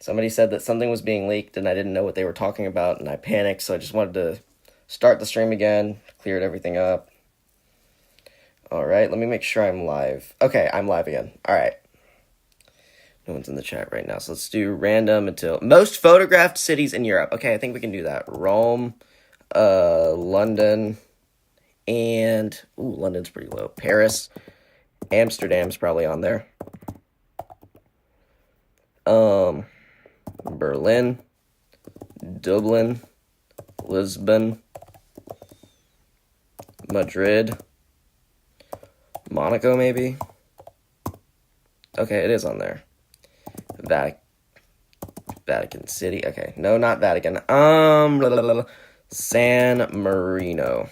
Somebody said that something was being leaked and I didn't know what they were talking about and I panicked, so I just wanted to start the stream again, cleared everything up. Alright, let me make sure I'm live. Okay, I'm live again. Alright. No one's in the chat right now, so let's do random until... Most photographed cities in Europe. Okay, I think we can do that. Rome, London, and... Ooh, London's pretty low. Paris, Amsterdam's probably on there. Berlin, Dublin, Lisbon, Madrid, Monaco, maybe? Okay, it is on there. Vatican City. Okay, no, not Vatican. San Marino.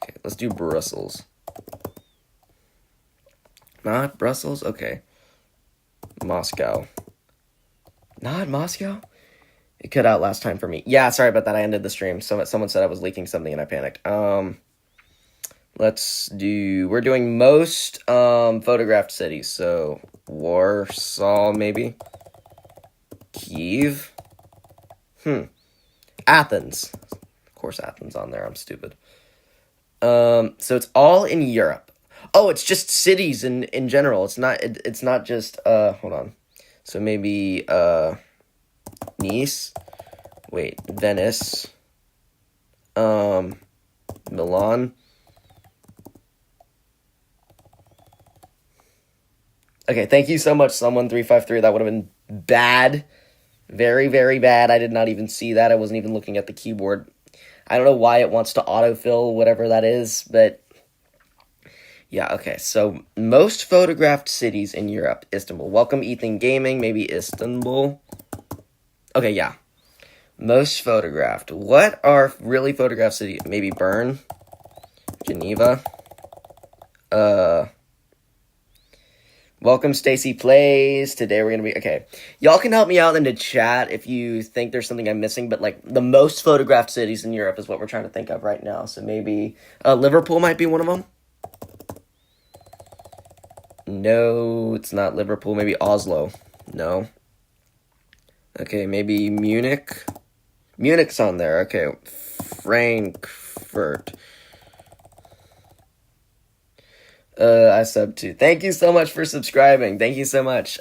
Okay, let's do Brussels. Not Brussels? Okay. Moscow. Not Moscow? It cut out last time for me. Yeah, sorry about that. I ended the stream. Someone said I was leaking something and I panicked. Let's do... We're doing most photographed cities. So, Warsaw, maybe? Kyiv? Athens. Of course Athens on there. I'm stupid. So it's all in Europe. Oh, it's just cities in general. It's not just... hold on. So maybe, Nice. Wait, Venice. Milan. Okay, thank you so much, Someone353. That would have been bad. Very, very bad. I did not even see that. I wasn't even looking at the keyboard. I don't know why it wants to autofill whatever that is, but... Yeah, okay. So, most photographed cities in Europe. Istanbul. Welcome, Ethan Gaming. Maybe Istanbul. Okay, yeah. Most photographed. What are really photographed cities? Maybe Bern. Geneva. Welcome, Stacy Plays. Today we're gonna be... Okay. Y'all can help me out in the chat if you think there's something I'm missing, but, like, the most photographed cities in Europe is what we're trying to think of right now. So maybe... Liverpool might be one of them. No, it's not Liverpool. Maybe Oslo. No. Okay, maybe Munich. Munich's on there. Okay, Frankfurt. I subbed too. Thank you so much for subscribing. Thank you so much.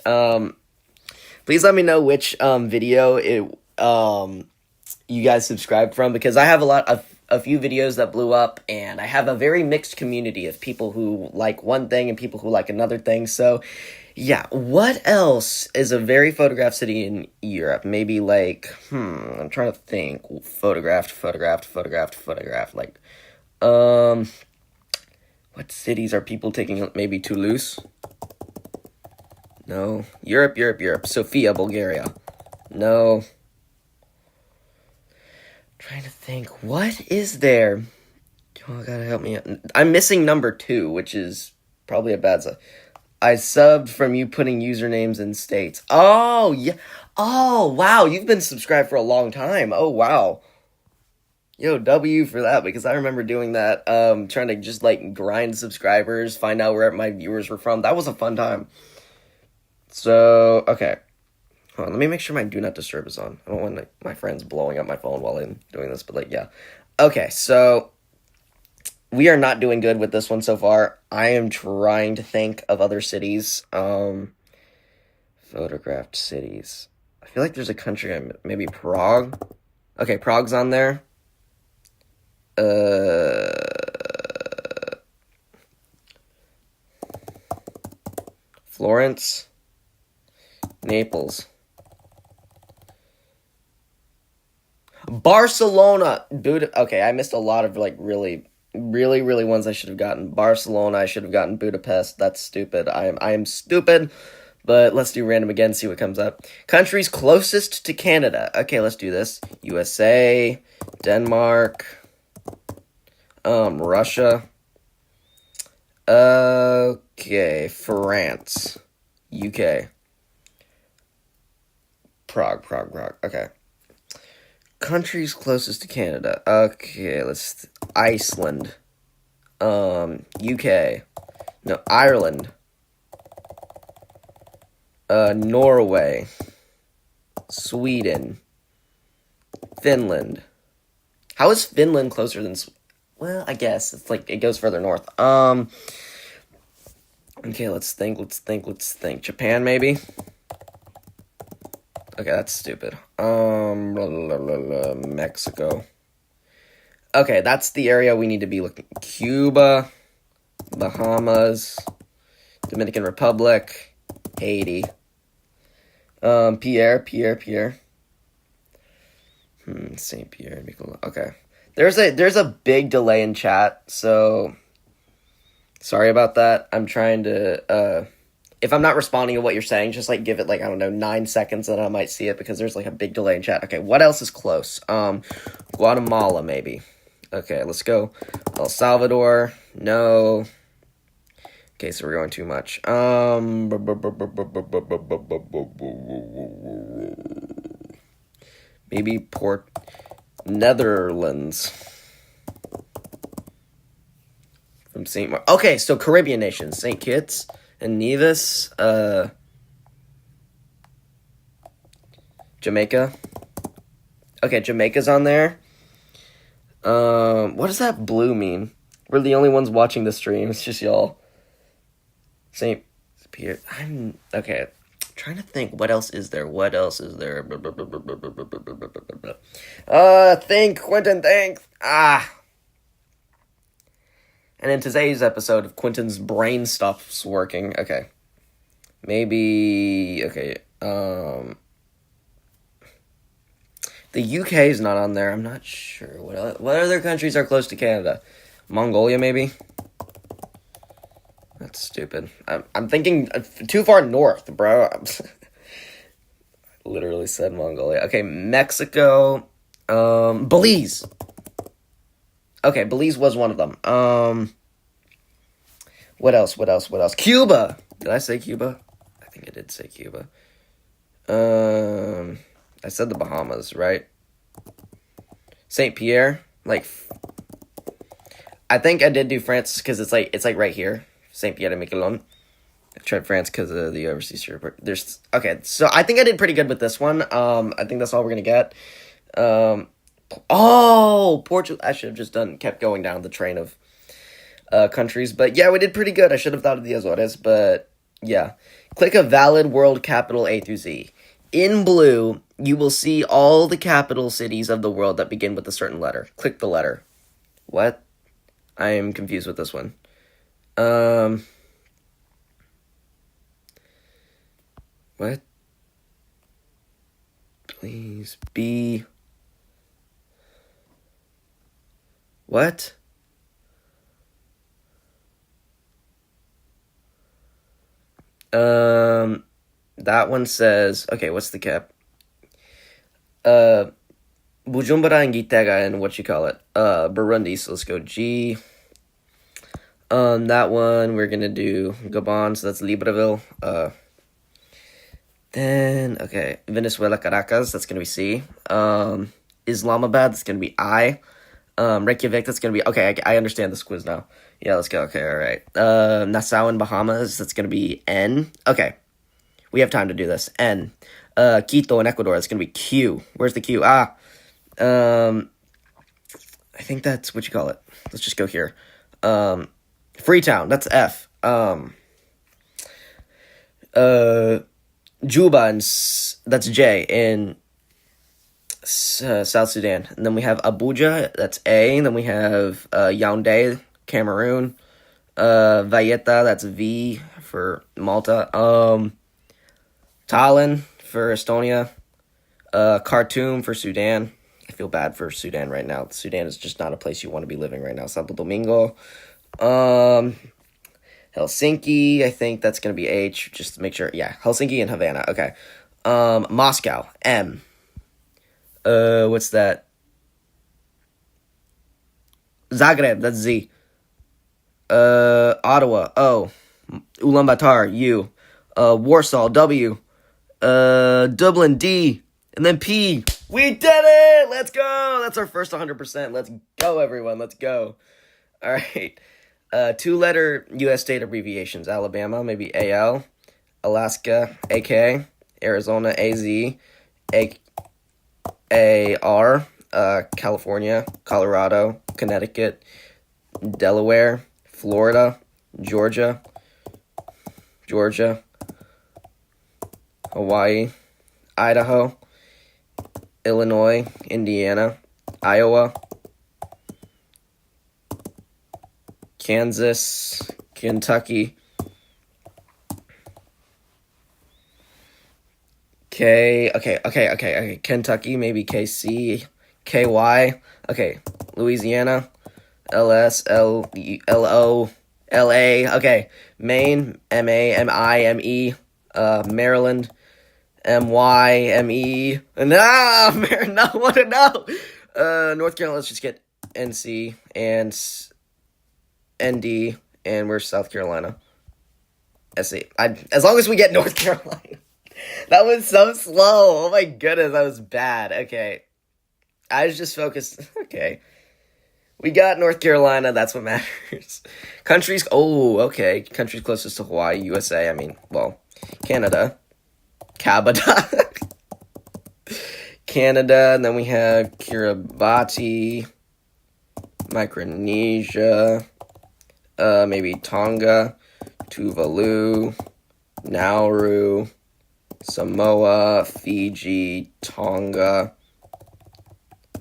Please let me know which video you guys subscribed from, because I have a few videos that blew up, and I have a very mixed community of people who like one thing and people who like another thing. So, yeah, what else is a very photographed city in Europe? Maybe like, I'm trying to think. Photographed. Like, what cities are people taking? Maybe Toulouse? No. Europe. Sofia, Bulgaria. No. Trying to think, what is there? Oh, gotta help me out. I'm missing number 2, which is probably a bad sign. I subbed from you putting usernames in states. Oh, yeah. Oh, wow. You've been subscribed for a long time. Oh, wow. Yo, W for that, because I remember doing that, trying to just, like, grind subscribers, find out where my viewers were from. That was a fun time. So, okay. Hold on, let me make sure my Do Not Disturb is on. I don't want my friends blowing up my phone while I'm doing this, but, like, yeah. Okay, so we are not doing good with this one so far. I am trying to think of other cities. Photographed cities. I feel like there's a country, maybe Prague? Okay, Prague's on there. Florence. Naples. Barcelona. Okay, I missed a lot of, like, really ones I should have gotten. Barcelona, I should have gotten Budapest. That's stupid. I am stupid. But let's do random again, see what comes up. Countries closest to Canada. Okay, let's do this. USA, Denmark, Russia. Okay, France, UK. Prague. Okay. Countries closest to Canada. Okay, Iceland. UK. No, Ireland. Norway. Sweden. Finland. How is Finland closer than well, I guess it's like it goes further north. Okay, let's think. Japan, maybe? Okay, that's stupid. Mexico. Okay, that's the area we need to be looking. Cuba, Bahamas, Dominican Republic, Haiti. Pierre. Saint Pierre. Okay. There's a big delay in chat, so sorry about that. I'm trying to if I'm not responding to what you're saying, just like give it like, I don't know, 9 seconds and I might see it because there's like a big delay in chat. Okay, what else is close? Guatemala maybe. Okay, let's go. El Salvador. No. Okay, so we're going too much. Maybe Netherlands. From St. Okay, so Caribbean nations. St. Kitts and Nevis. Jamaica. Okay, Jamaica's on there. What does that blue mean? We're the only ones watching the stream. It's just y'all. St. Pierre. I'm okay. Trying to think. What else is there? Think, Quentin. Think. And in today's episode, if Quentin's brain stops working, okay. Maybe. Okay. The UK is not on there. I'm not sure. What other countries are close to Canada? Mongolia, maybe? That's stupid. I'm thinking too far north, bro. I literally said Mongolia. Okay, Mexico. Belize. Okay, Belize was one of them. What else? Cuba. Did I say Cuba? I think I did say Cuba. I said the Bahamas, right? Saint Pierre, like, I think I did do France because it's like right here, Saint Pierre de Miquelon. I tried France because of the overseas trip. Okay, so I think I did pretty good with this one. I think that's all we're gonna get. Portugal. I should have just kept going down the train of countries, but yeah, we did pretty good. I should have thought of the Azores, but yeah. Click a valid world capital A through Z. In blue, you will see all the capital cities of the world that begin with a certain letter. Click the letter. What? I am confused with this one. What? Please be. What? That one says, okay, what's the cap? Bujumbura and Gitega and what you call it? Burundi, so let's go G. That one, we're gonna do Gabon, so that's Libreville. Then, okay, Venezuela, Caracas, that's gonna be C. Islamabad, that's gonna be I. Reykjavik, that's gonna be, okay, I understand this quiz now. Yeah, let's go, okay, alright. Nassau and Bahamas, that's gonna be N. Okay, we have time to do this. N. Quito in Ecuador, that's gonna be Q. Where's the Q? I think that's what you call it. Let's just go here. Freetown, that's F. Juba, and that's J in South Sudan. And then we have Abuja, that's A. And then we have Yaoundé, Cameroon. Valletta, that's V for Malta. Tallinn for Estonia. Khartoum for Sudan. I feel bad for Sudan right now. Sudan is just not a place you want to be living right now. Santo Domingo. Helsinki, I think that's going to be H, just to make sure. Yeah, Helsinki and Havana. Okay. Moscow, M. What's that? Zagreb, that's Z. Ottawa, O. Ulaanbaatar, U. Warsaw, W. Dublin, D. And then P. We did it! Let's go! That's our first 100%. Let's go, everyone. Let's go. All right. Two-letter U.S. state abbreviations. Alabama, maybe AL. Alaska, AK. Arizona, AZ. AR. California, Colorado, Connecticut, Delaware, Florida, Georgia, Hawaii, Idaho, Illinois, Indiana, Iowa, Kansas, Kentucky, Kentucky, maybe KC, KY, okay, Louisiana, LS, LO, LA, okay, Maine, MA, MI, ME, Maryland, MY, ME, no, no, want to know, North Carolina, let's just get NC, and ND, and we're South Carolina, SC, as long as we get North Carolina. That was so slow. Oh my goodness, that was bad. Okay. I was just focused. Okay. We got North Carolina. That's what matters. Countries. Oh, okay. Countries closest to Hawaii, USA. I mean, well, Canada. Canada. Canada. And then we have Kiribati. Micronesia. Maybe Tonga. Tuvalu. Nauru. Samoa, Fiji, Tonga,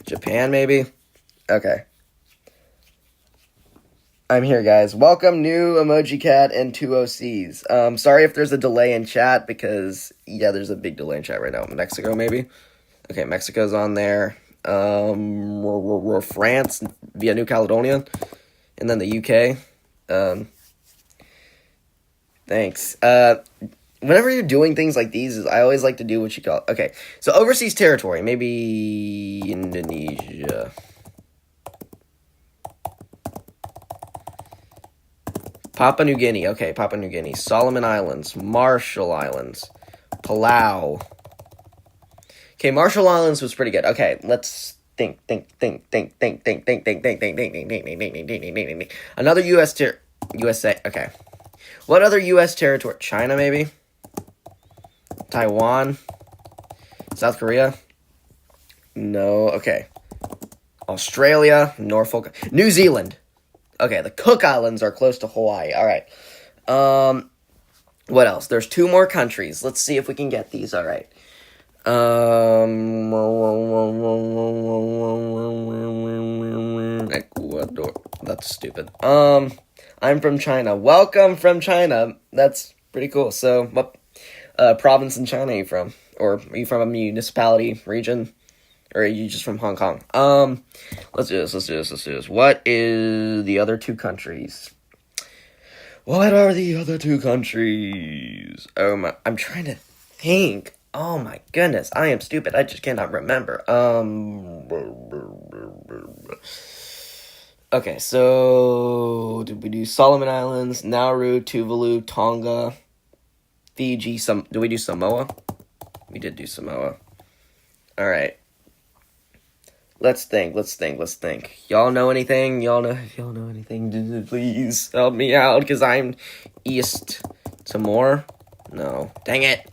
Japan, maybe? Okay. I'm here, guys. Welcome, new Emoji Cat and 2 OCs. Sorry if there's a delay in chat, because, yeah, there's a big delay in chat right now. Mexico, maybe? Okay, Mexico's on there. We're France via New Caledonia, and then the UK. Thanks. Whenever you're doing things like these, I always like to do what you call... Okay, so overseas territory. Maybe Indonesia. Papua New Guinea. Okay, Papua New Guinea. Solomon Islands. Marshall Islands. Palau. Okay, Marshall Islands was pretty good. Okay, let's think. Another USA. Okay. What other U.S. territory? China, maybe? Taiwan? South Korea? No. Okay. Australia? Norfolk? New Zealand. Okay, the Cook Islands are close to Hawaii. All right. What else? There's 2 more countries. Let's see if we can get these. All right. Ecuador. That's stupid. I'm from China. Welcome from China. That's pretty cool. So, what province in China are you from? Or are you from a municipality, region? Or are you just from Hong Kong? Let's do this. What is the other 2 countries? What are the other 2 countries? I'm trying to think. Oh my goodness, I am stupid. I just cannot remember. Okay, so did we do Solomon Islands, Nauru, Tuvalu, Tonga, Fiji, did we do Samoa? We did do Samoa. Alright. Let's think. Y'all know anything? Y'all know anything? Please help me out, because I'm East Timor. No. Dang it.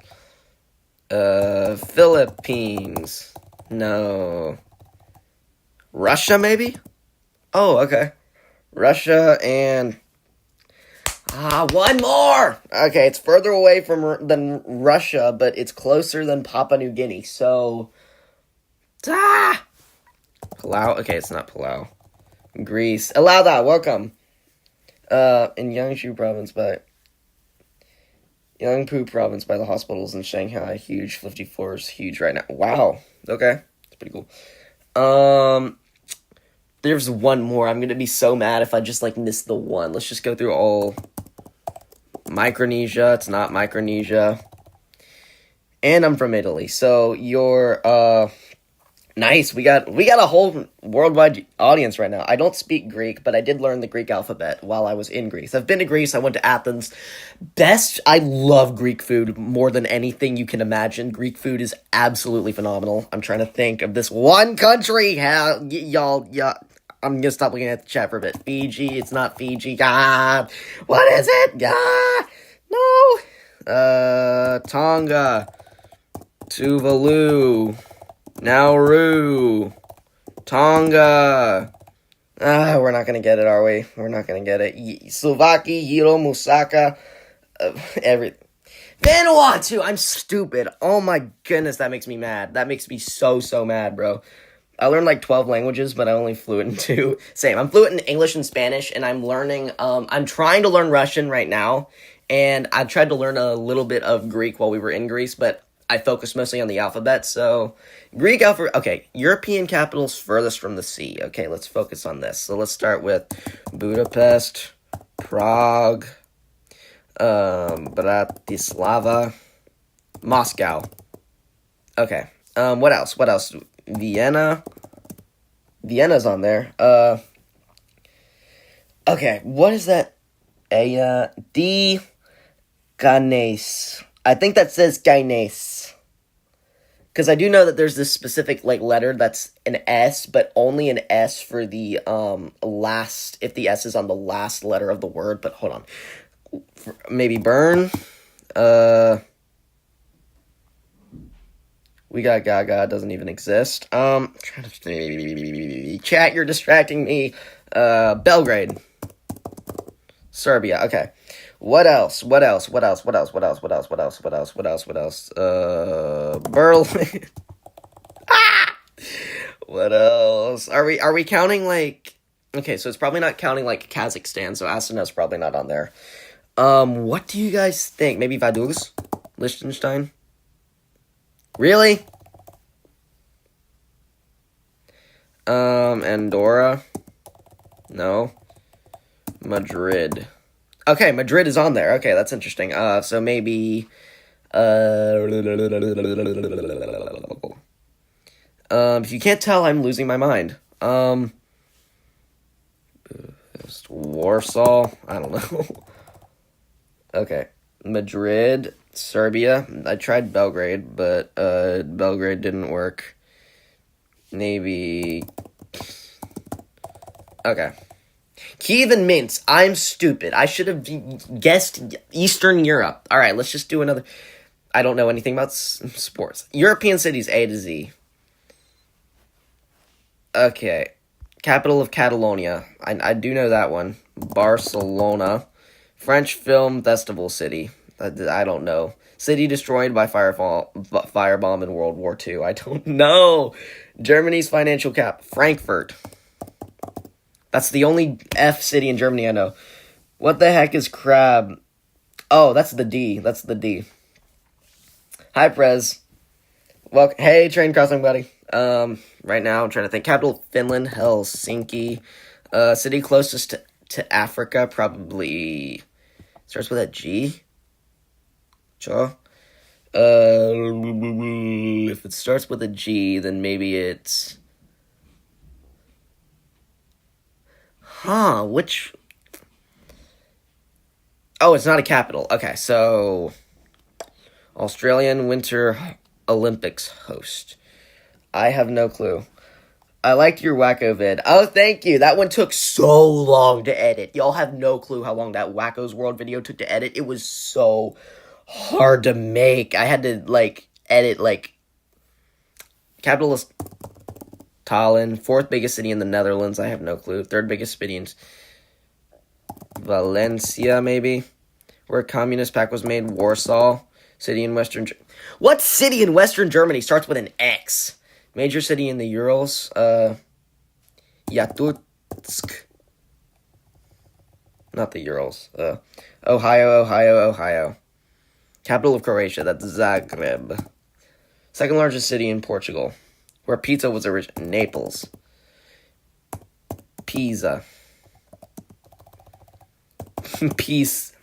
Philippines. No. Russia, maybe? Oh, okay. Russia and... one more! Okay, it's further away than Russia, but it's closer than Papua New Guinea, so... Palau? Okay, it's not Palau. Greece. Alauda, welcome. In Yangzhou province by the hospitals in Shanghai. Huge. 54 is huge right now. Wow. Okay. That's pretty cool. There's one more. I'm gonna be so mad if I just, miss the one. Let's just go through all... Micronesia. It's not Micronesia. And I'm from Italy. So, you're, nice. We got a whole worldwide audience right now. I don't speak Greek, but I did learn the Greek alphabet while I was in Greece. I've been to Greece. I went to Athens. I love Greek food more than anything you can imagine. Greek food is absolutely phenomenal. I'm trying to think of this one country. I'm gonna stop looking at the chat for a bit. Fiji, it's not Fiji. God, what is it? God, no. Tonga, Tuvalu, Nauru, Tonga. We're not gonna get it, are we? We're not gonna get it. Slovaki, Hiro, Musaka, every. Vanuatu! I'm stupid. Oh my goodness, that makes me mad. That makes me so mad, bro. I learned like 12 languages, but I only fluent in 2. Same. I'm fluent in English and Spanish, and I'm learning, I'm trying to learn Russian right now, and I tried to learn a little bit of Greek while we were in Greece, but I focused mostly on the alphabet, so Greek alphabet. Okay, European capitals furthest from the sea. Okay, let's focus on this. So let's start with Budapest, Prague, Bratislava, Moscow. Okay, what else? Vienna. Vienna's on there. Okay, what is that? D. Ganes. I think that says Ganes. Because I do know that there's this specific, like, letter that's an S, but only an S for the, last, if the S is on the last letter of the word, but hold on. Maybe Bern. We got Gaga, doesn't even exist. Trying to chat, you're distracting me. Belgrade. Serbia, okay. What else? Berlin. What else? Are we counting, like... Okay, so it's probably not counting, like, Kazakhstan, so Astana's probably not on there. What do you guys think? Maybe Vaduz? Liechtenstein? Really? Andorra? No. Madrid. Okay, Madrid is on there. Okay, that's interesting. So maybe, if you can't tell, I'm losing my mind. Warsaw? I don't know. Okay. Madrid, Serbia. I tried Belgrade, but, Belgrade didn't work. Maybe... Okay. Kiev and Minsk. I'm stupid. I should have guessed Eastern Europe. Alright, let's just do another... I don't know anything about sports. European cities, A to Z. Okay. Capital of Catalonia. I do know that one. Barcelona. French Film Festival City. I don't know. City destroyed by firebomb in World War II. I don't know. Germany's financial cap. Frankfurt. That's the only F city in Germany I know. What the heck is crab? Oh, that's the D. That's the D. Hi, Prez. Well, hey, train crossing, buddy. Right now, I'm trying to think. Capital, Finland, Helsinki. City closest to Africa, probably... Starts with a G? Sure. If it starts with a G, then maybe it's... Which... Oh, it's not a capital. Okay, so... Australian Winter Olympics host. I have no clue. I liked your Wacko vid. Oh, thank you. That one took so long to edit. Y'all have no clue how long that Wacko's World video took to edit. It was so hard to make. I had to, like, edit, like... Capital is Tallinn. 4th biggest city in the Netherlands. I have no clue. 3rd biggest city in Valencia, maybe? Where a communist pact was made. Warsaw. City in Western... What city in Western Germany starts with an X? Major city in the Urals. Yakutsk. Not the Urals. Ohio. Capital of Croatia. That's Zagreb. Second largest city in Portugal. Where pizza was originated. Naples. Pisa. Pisa.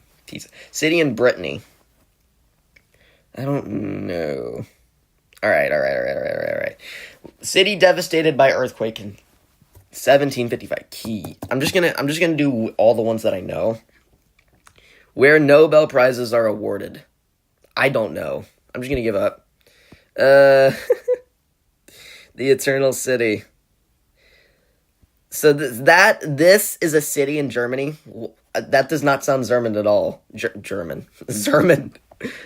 City in Brittany. I don't know. All right. City devastated by earthquake in 1755. Key. I'm just gonna do all the ones that I know. Where Nobel Prizes are awarded. I don't know. I'm just gonna give up. The Eternal City. So this is a city in Germany. That does not sound German at all. German. German.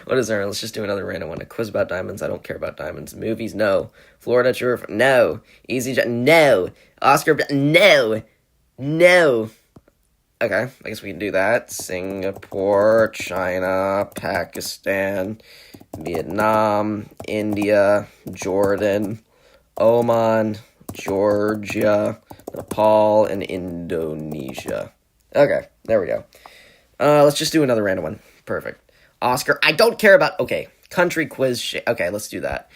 What is German? Let's just do another random one. A quiz about diamonds. I don't care about diamonds. Movies, no. Florida, true. No. No. Oscar, no. No. Okay, I guess we can do that. Singapore, China, Pakistan, Vietnam, India, Jordan, Oman, Georgia, Nepal, and Indonesia. Okay, there we go. Let's just do another random one. Perfect. Oscar, I don't care about... Okay, country quiz... Okay, let's do that.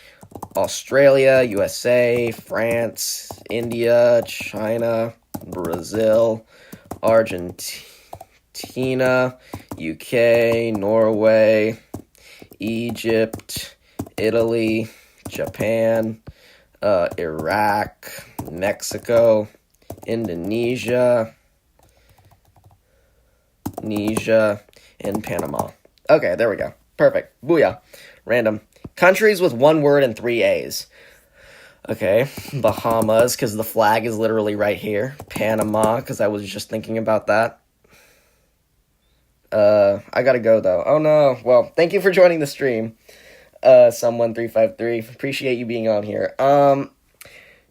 Australia, USA, France, India, China, Brazil, Argentina, UK, Norway, Egypt, Italy, Japan, Iraq, Mexico, Indonesia, and Panama. Okay, there we go. Perfect. Booyah. Random. Countries with one word and 3 A's. Okay, Bahamas, because the flag is literally right here. Panama, because I was just thinking about that. I gotta go, though. Oh, no. Well, thank you for joining the stream. Some1353. Appreciate you being on here.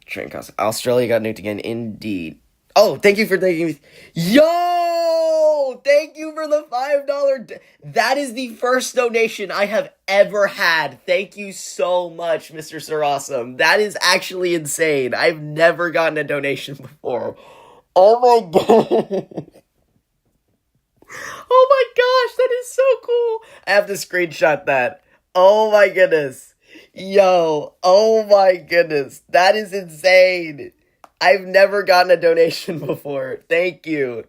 Train cost. Australia got nuked again. Indeed. Oh, thank you for thanking me. Yo! Thank you for the $5. That is the first donation I have ever had. Thank you so much, Mr. Sir Awesome. That is actually insane. I've never gotten a donation before. Oh my god. Oh my gosh, that is so cool. I have to screenshot that. Oh my goodness. Yo, oh my goodness. That is insane. I've never gotten a donation before. Thank you.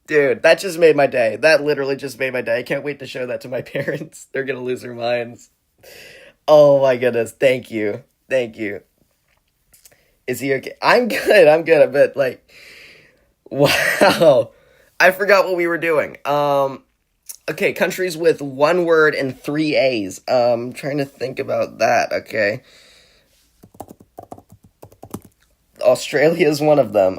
Dude, that just made my day. That literally just made my day. I can't wait to show that to my parents. They're gonna lose their minds. Oh my goodness. Thank you. Thank you. Is he okay? I'm good. But like, wow. I forgot what we were doing. Okay, countries with one word and 3 A's. I'm trying to think about that, okay. Australia is one of them.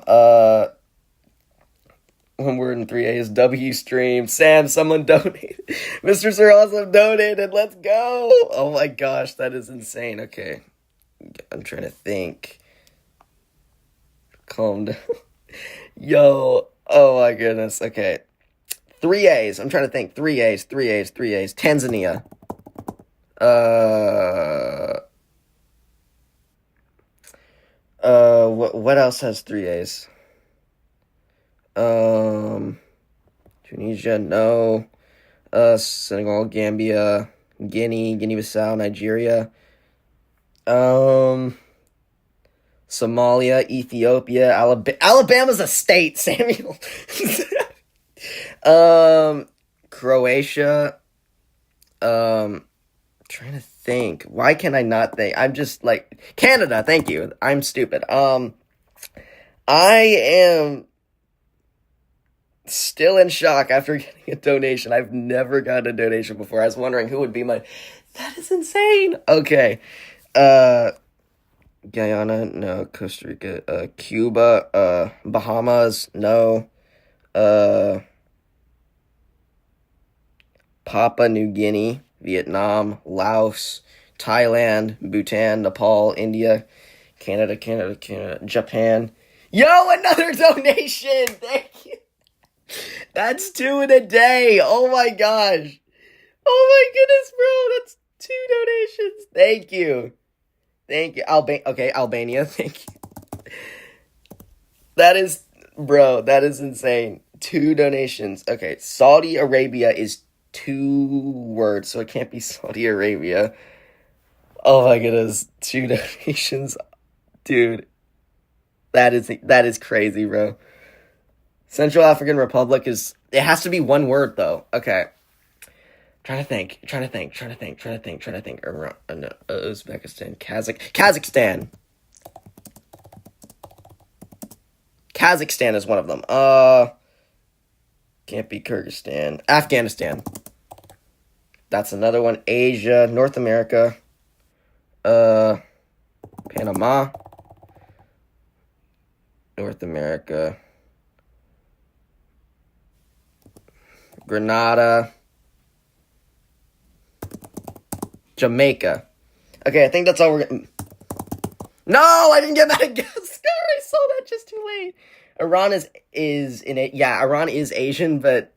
One word and 3 A's. W stream. Sam, someone donated. Mr. Sir Awesome donated. Let's go. Oh my gosh, that is insane. Okay. I'm trying to think. Calm down. Yo. Oh my goodness. Okay. 3 A's. I'm trying to think. 3 A's. Tanzania. What else has 3 A's? Tunisia, no. Senegal, Gambia, Guinea-Bissau, Nigeria. Somalia, Ethiopia, Alabama's a state, Samuel. Croatia. Trying to think. Why can I not think? I'm just like Canada. Thank you. I'm stupid. I am still in shock after getting a donation. I've never gotten a donation before. I was wondering who would be my. That is insane. Okay. Guyana, no. Costa Rica, Cuba, Bahamas, no. Papua New Guinea, Vietnam, Laos, Thailand, Bhutan, Nepal, India, Canada, Japan. Yo, another donation! Thank you. That's 2 in a day. Oh my gosh. Oh my goodness, bro. That's 2 donations. Thank you. Albania. Thank you. That is insane. 2 donations. Okay, Saudi Arabia is 2 words, so it can't be Saudi Arabia. Oh my goodness, 2 donations. Dude, that is crazy, bro. Central African Republic it has to be 1 word, though. Okay. Trying to think. Uzbekistan, Kazakhstan. Kazakhstan is one of them. Can't be Kyrgyzstan. Afghanistan. That's another one. Asia, North America. Panama. North America. Grenada. Jamaica. Okay, I think that's all we're getting. No, I didn't get Madagascar. I saw that just too late. Iran is in it. Yeah, Iran is Asian, but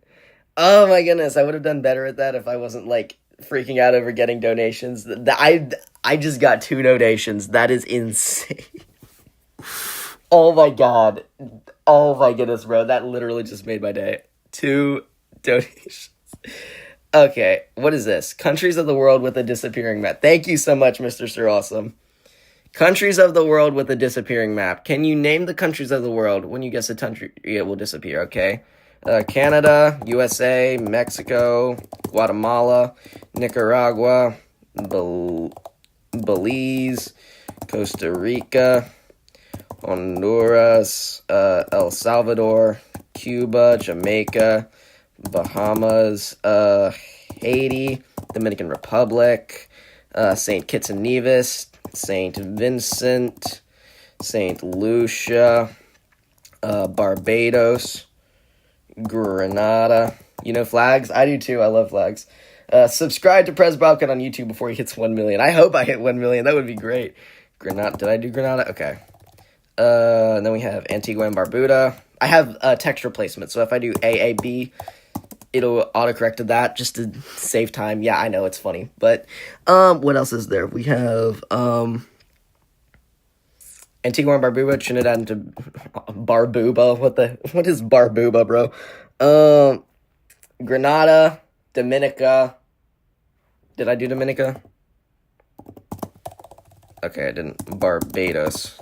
oh my goodness, I would have done better at that if I wasn't like freaking out over getting donations. I just got 2 donations. That is insane. Oh my god. Oh my goodness, bro. That literally just made my day. 2 donations. Okay, what is this? Countries of the world with a disappearing map. Thank you so much, Mr. Sir Awesome. Countries of the world with a disappearing map. Can you name the countries of the world? When you guess a country, it will disappear, okay? Canada, USA, Mexico, Guatemala, Nicaragua, Belize, Costa Rica, Honduras, El Salvador, Cuba, Jamaica, Bahamas, Haiti, Dominican Republic, St. Kitts and Nevis, St. Vincent, St. Lucia, Barbados, Grenada. You know flags? I do too. I love flags. Subscribe to Prez Bobcat on YouTube before he hits 1 million. I hope I hit 1 million. That would be great. Grenada. Did I do Grenada? Okay. And then we have Antigua and Barbuda. I have text replacement, so if I do AAB, it'll autocorrect to that just to save time. Yeah, I know, it's funny. But what else is there? We have Antigua and Barbuda, Trinidad and Barbuda. What is Barbuda, bro? Grenada, Dominica. Did I do Dominica? Okay, I didn't. Barbados.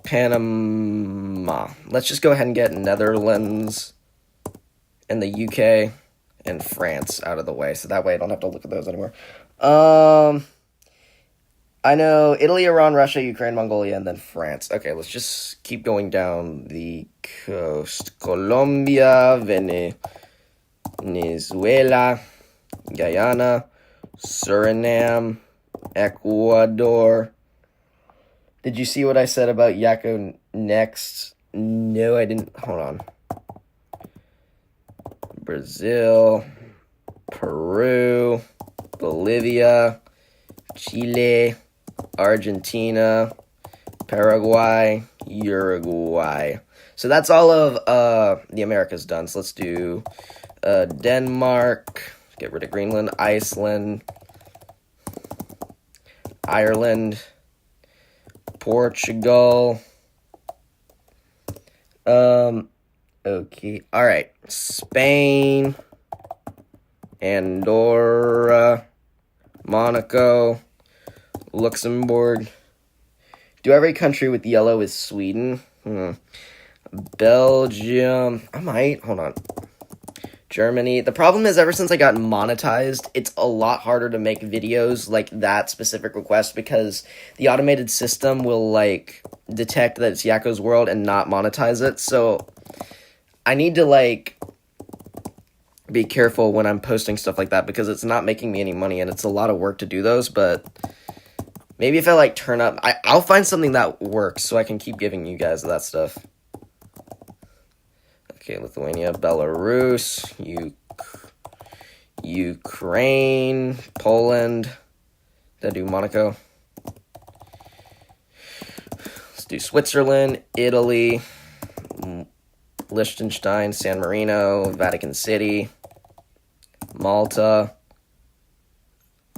Panama. Let's just go ahead and get Netherlands and the UK and France out of the way, so that way I don't have to look at those anymore. I know Italy, Iran, Russia, Ukraine, Mongolia, and then France. Okay, let's just keep going down the coast. Colombia, Venezuela, Guyana, Suriname, Ecuador. Did you see what I said about Yako next? No, I didn't. Hold on. Brazil, Peru, Bolivia, Chile, Argentina, Paraguay, Uruguay. So that's all of the Americas done. So let's do Denmark, get rid of Greenland, Iceland, Ireland, Portugal. Okay, all right. Spain, Andorra, Monaco, Luxembourg. Do every country with yellow is Sweden. Belgium. I might. Hold on. Germany. The problem is, ever since I got monetized, it's a lot harder to make videos like that specific request because the automated system will, like, detect that it's Yako's World and not monetize it. So I need to, like, be careful when I'm posting stuff like that because it's not making me any money and it's a lot of work to do those, but maybe if I, like, turn up... I'll find something that works so I can keep giving you guys that stuff. Okay, Lithuania, Belarus, Ukraine, Poland. Did I do Monaco? Let's do Switzerland, Italy, Liechtenstein, San Marino, Vatican City, Malta,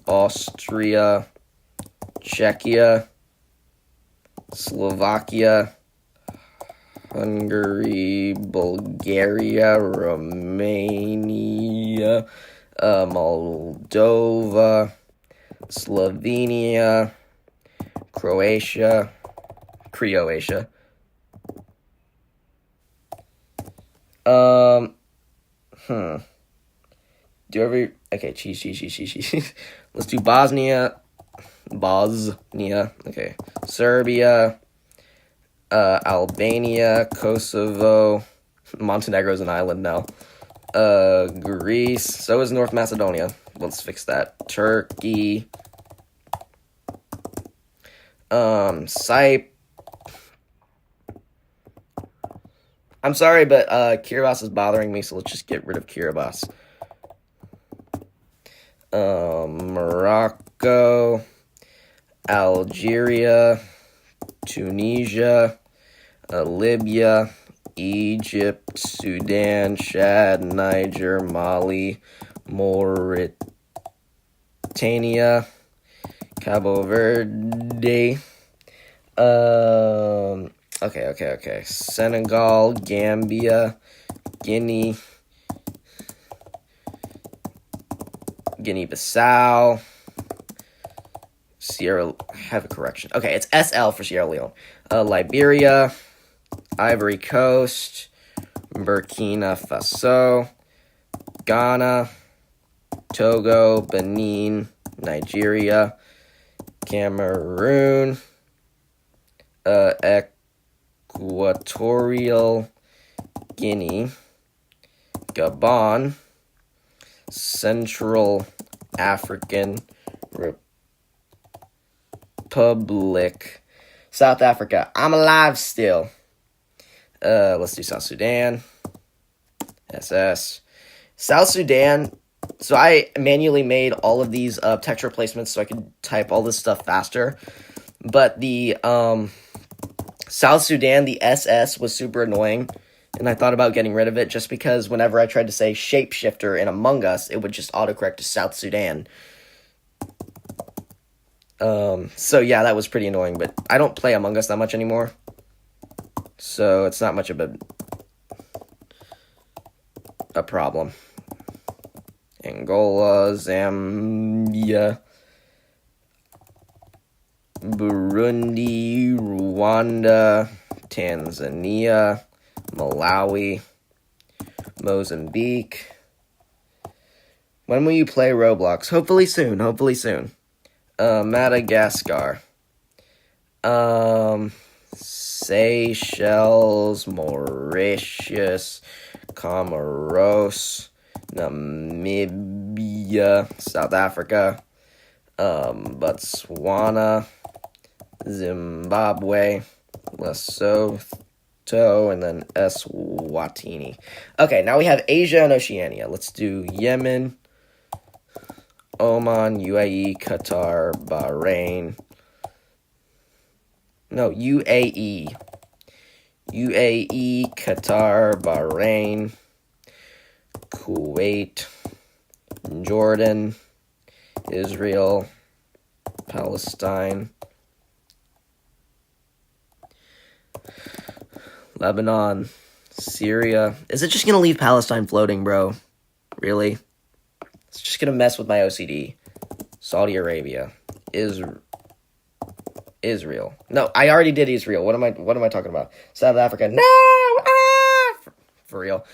Austria, Czechia, Slovakia, Hungary, Bulgaria, Romania, Moldova, Slovenia, Croatia. Okay, cheese. Let's do Bosnia. Okay. Serbia, Albania, Kosovo, Montenegro's an island now. Greece, so is North Macedonia. Let's fix that. Turkey, I'm sorry, but Kiribati is bothering me, so let's just get rid of Kiribati. Morocco, Algeria, Tunisia, Libya, Egypt, Sudan, Chad, Niger, Mali, Mauritania, Cabo Verde. Okay. Senegal, Gambia, Guinea-Bissau, have a correction. Okay, it's SL for Sierra Leone. Liberia, Ivory Coast, Burkina Faso, Ghana, Togo, Benin, Nigeria, Cameroon, Equatorial Guinea, Gabon, Central African Republic, South Africa. I'm alive still. Let's do South Sudan. SS. South Sudan. So I manually made all of these text replacements so I could type all this stuff faster. But the South Sudan, the SS, was super annoying. And I thought about getting rid of it just because whenever I tried to say shapeshifter in Among Us, it would just autocorrect to South Sudan. So yeah, that was pretty annoying, but I don't play Among Us that much anymore. So it's not much of a problem. Angola, Zambia, Burundi, Rwanda, Tanzania, Malawi, Mozambique. When will you play Roblox? Hopefully soon. Madagascar. Seychelles, Mauritius, Comoros, Namibia, South Africa, Botswana, Zimbabwe, Lesotho, and then Eswatini. Okay, now we have Asia and Oceania. Let's do Yemen, Oman, UAE, Qatar, Bahrain. No, UAE. UAE, Qatar, Bahrain, Kuwait, Jordan, Israel, Palestine, Lebanon, Syria. Is it just going to leave Palestine floating, bro? Really? It's just going to mess with my OCD. Saudi Arabia, Israel. No, I already did Israel. What am I talking about? South Africa. No! For real.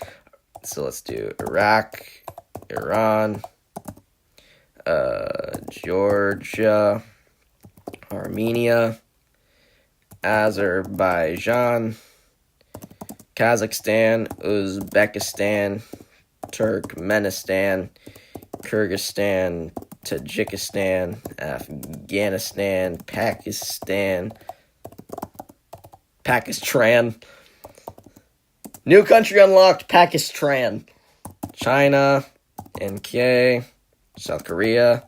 So let's do Iraq, Iran, Georgia, Armenia, Azerbaijan, Kazakhstan, Uzbekistan, Turkmenistan, Kyrgyzstan, Tajikistan, Afghanistan, Pakistan. New country unlocked, Pakistan. China, NK, South Korea.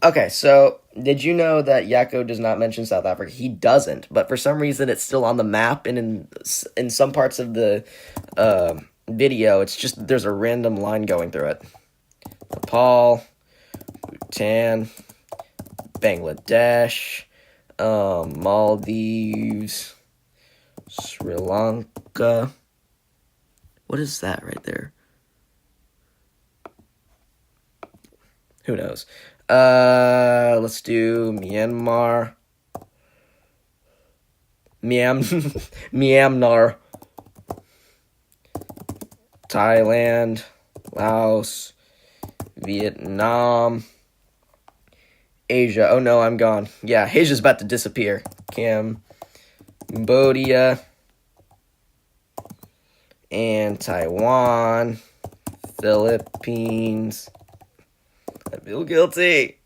Okay, so did you know that Yakko does not mention South Africa? He doesn't, but for some reason it's still on the map, and in some parts of the video, it's just there's a random line going through it. Nepal, Bhutan, Bangladesh, Maldives, Sri Lanka. What is that right there? Who knows? Let's do Myanmar. Myanmar. Thailand, Laos, Vietnam, Asia. Oh no, I'm gone. Yeah, Asia's about to disappear. Cambodia, and Taiwan, Philippines. I feel guilty.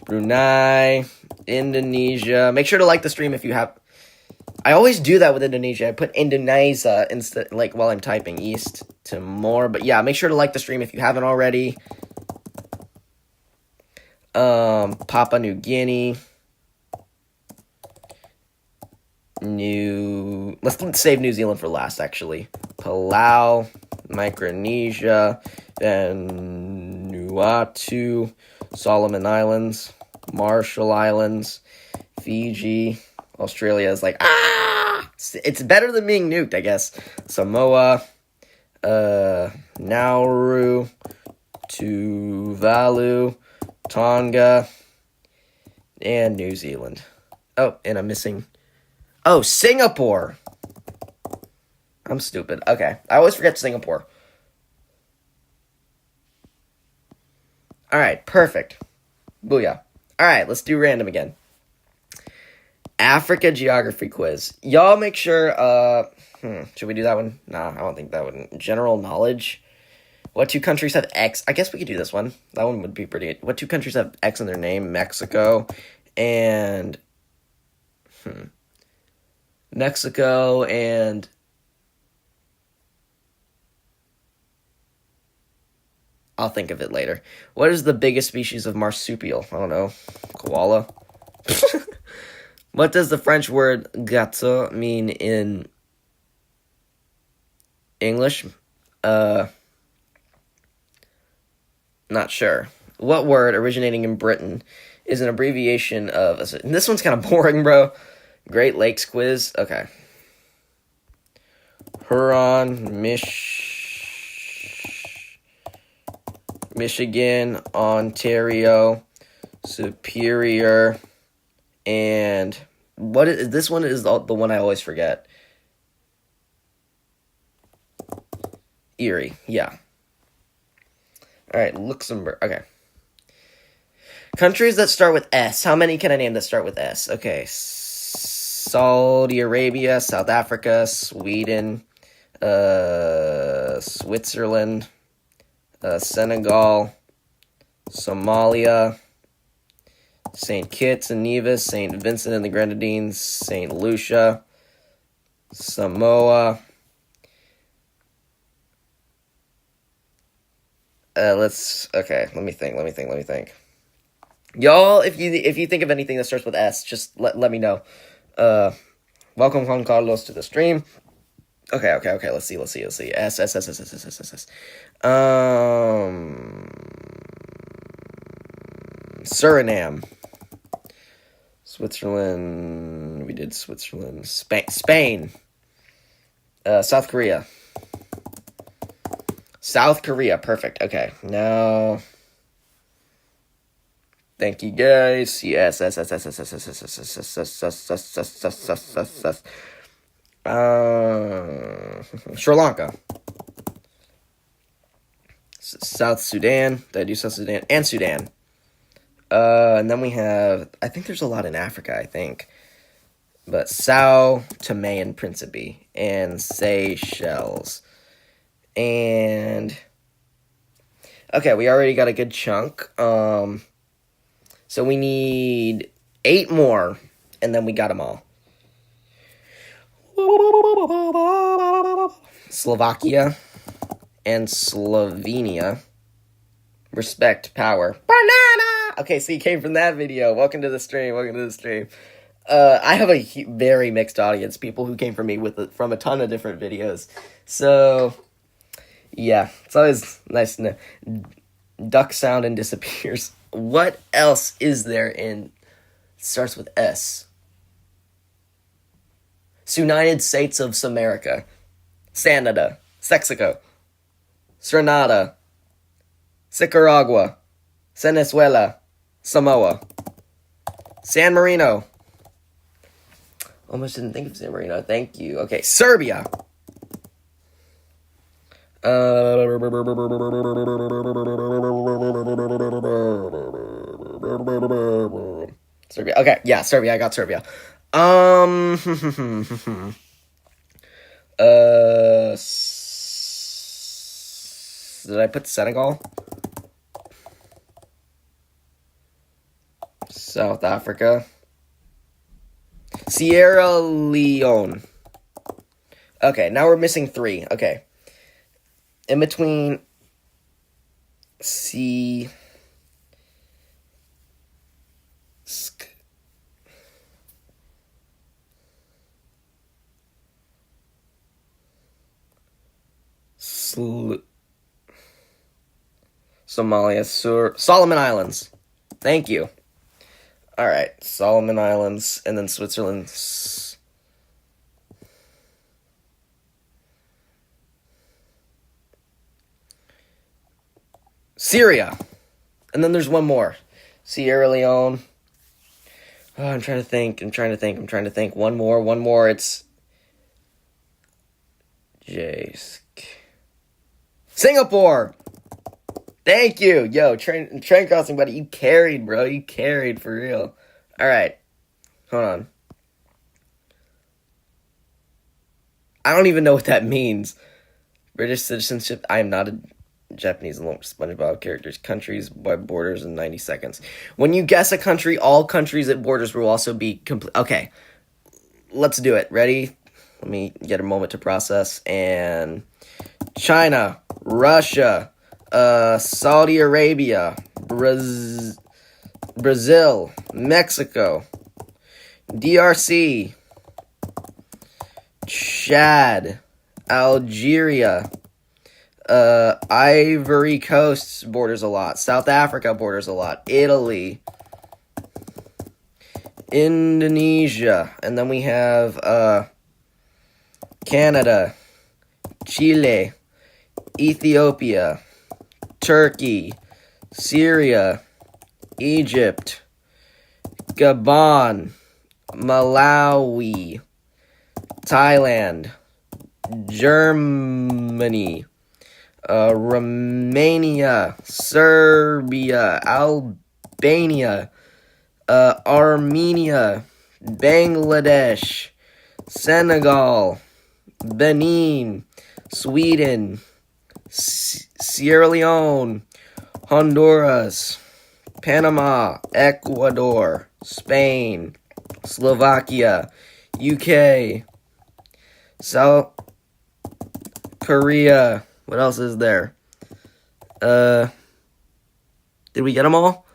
Brunei, Indonesia. Make sure to like the stream if you have. I always do that with Indonesia. I put Indonesia instead, like while I'm typing East Timor. But yeah, make sure to like the stream if you haven't already. Papua New Guinea. Let's save New Zealand for last, actually. Palau, Micronesia, Vanuatu, Solomon Islands, Marshall Islands, Fiji. Australia is like, it's better than being nuked, I guess. Samoa, Nauru, Tuvalu, Tonga, and New Zealand. Oh, and I'm missing... Oh, Singapore! I'm stupid. Okay, I always forget Singapore. Alright, perfect. Booyah. Alright, let's do random again. Africa geography quiz. Y'all make sure, should we do that one? Nah, I don't think that one. General knowledge. What two countries have X? I guess we could do this one. That one would be pretty... What two countries have X in their name? Mexico and... Mexico and... I'll think of it later. What is the biggest species of marsupial? I don't know. Koala? What does the French word gâteau mean in English? Not sure. What word originating in Britain is an abbreviation of... This one's kind of boring, bro. Great Lakes quiz. Okay. Huron, Michigan, Ontario, Superior, and what is this one? Is the one I always forget. Erie, yeah. All right, Luxembourg. Okay. Countries that start with S. How many can I name that start with S? Okay. Saudi Arabia, South Africa, Sweden, Switzerland, Senegal, Somalia, St. Kitts and Nevis, St. Vincent and the Grenadines, St. Lucia, Samoa. Let me think. Y'all, if you think of anything that starts with S, just let me know. Welcome Juan Carlos to the stream. Okay, let's see. S. Suriname. Switzerland. We did Switzerland. Spain. South Korea. Perfect. Okay, now... Thank you, guys. Yes. Sri Lanka. South Sudan. Did I do South Sudan? And Sudan. And then we have... I think there's a lot in Africa, I think. But Sao Tome and Principe. And Seychelles. And... Okay, we already got a good chunk. So we need 8 more, and then we got them all. Slovakia and Slovenia. Respect, power. Banana! Okay, so you came from that video. Welcome to the stream. I have a very mixed audience. People who came from me from a ton of different videos. So, yeah, it's always nice to know. Duck sound and disappears. What else is there starts with S? United States of America. Canada. Mexico. Grenada. Nicaragua. Venezuela. Samoa. San Marino. Almost didn't think of San Marino. Thank you. Okay, Serbia. Serbia. Okay, yeah, Serbia. I got Serbia. Did I put Senegal? South Africa. Sierra Leone. Okay, now we're missing 3. Okay. In between C... Somalia, Solomon Islands. Thank you. All right, Solomon Islands, and then Switzerland. Syria. And then there's one more. Sierra Leone. Oh, I'm trying to think. One more. It's Singapore. Thank you. Yo, train crossing, buddy. You carried, bro. You carried for real. All right. Hold on. I don't even know what that means. British citizenship. I am not a Japanese SpongeBob characters. Countries by borders in 90 seconds. When you guess a country, all countries at borders will also be complete. Okay. Let's do it. Ready? Let me get a moment to process. And China, Russia, Saudi Arabia, Brazil, Mexico, DRC, Chad, Algeria, Ivory Coast borders a lot, South Africa borders a lot, Italy, Indonesia, and then we have Canada, Chile, Ethiopia, Turkey, Syria, Egypt, Gabon, Malawi, Thailand, Germany, Romania, Serbia, Albania, Armenia, Bangladesh, Senegal, Benin, Sweden, Sierra Leone, Honduras, Panama, Ecuador, Spain, Slovakia, UK, South Korea. What else is there? Did we get them all?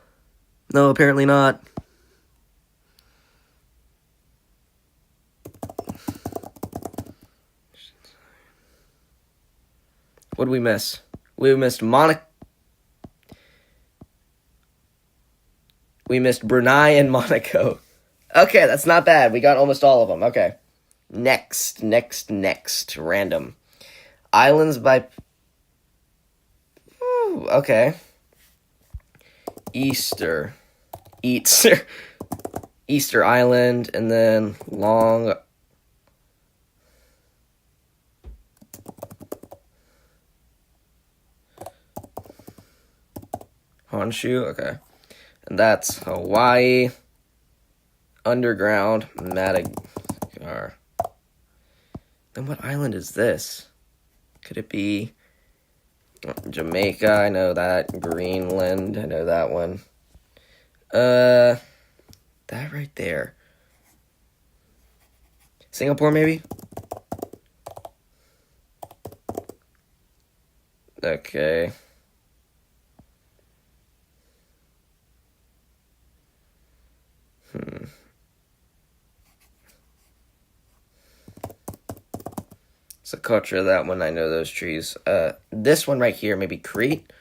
No, apparently not. What did we miss? We missed We missed Brunei and Monaco. Okay, that's not bad. We got almost all of them. Okay. Next. Random. Islands by... Ooh, okay. Easter Island, and then Long... Honshu, okay. And that's Hawaii, underground, Madagascar. Then what island is this? Could it be Jamaica? I know that. Greenland, I know that one. That right there. Singapore, maybe? Okay. Socotra, that one, I know those trees. This one right here, maybe Crete?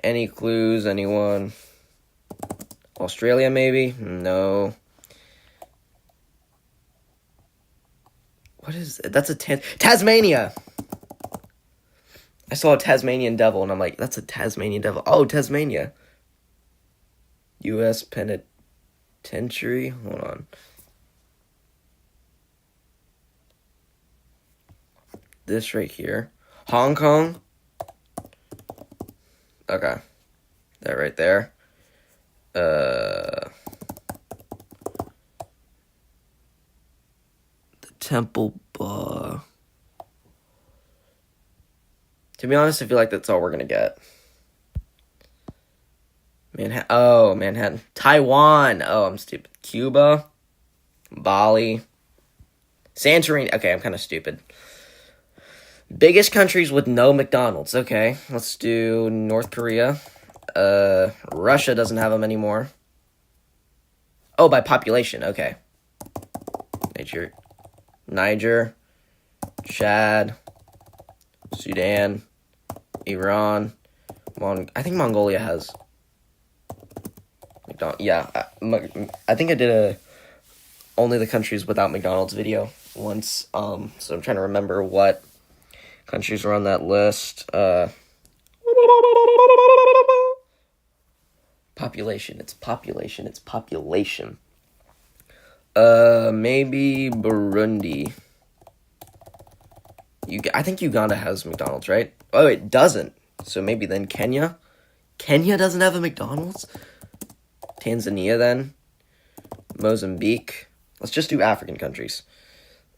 Any clues, anyone? Australia, maybe? No. What is it? That's a Tasmania! I saw a Tasmanian devil, and I'm like, that's a Tasmanian devil. Oh, Tasmania. U.S. Penitentiary? Hold on. This right here. Hong Kong? Okay. That right there. The Temple Bar. To be honest, I feel like that's all we're gonna get. Manhattan. Oh, Manhattan. Taiwan. Oh, I'm stupid. Cuba. Bali. Santorini. Okay, I'm kind of stupid. Biggest countries with no McDonald's. Okay, let's do North Korea. Russia doesn't have them anymore. Oh, by population. Okay. Niger. Chad. Sudan. Iran. I think Mongolia has McDonald's. Yeah, I think I did a only the countries without McDonald's video once. So I'm trying to remember what countries are on that list. Population. It's population. It's population. Maybe Burundi. I think Uganda has McDonald's, right? Oh, it doesn't. So maybe then Kenya. Kenya doesn't have a McDonald's? Tanzania then. Mozambique. Let's just do African countries.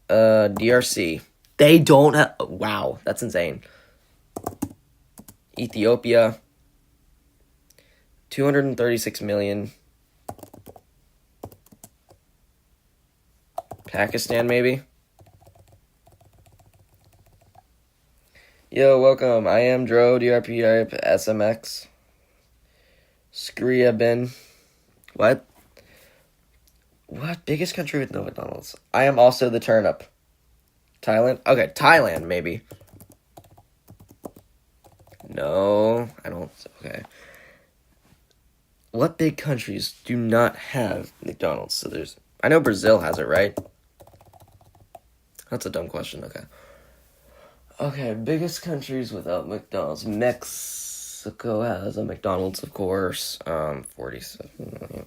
DRC. They don't have... Wow, that's insane. Ethiopia. 236 million. Pakistan, maybe? Yo, welcome. I am Dro, DRP, SMX. Skria bin. What? What? Biggest country with no McDonald's? I am also the turnip. Thailand? Okay, Thailand, maybe. No, I don't. Okay. What big countries do not have McDonald's? So there's... I know Brazil has it, right? That's a dumb question, okay. Okay, biggest countries without McDonald's. Mexico has a McDonald's, of course. 47 million.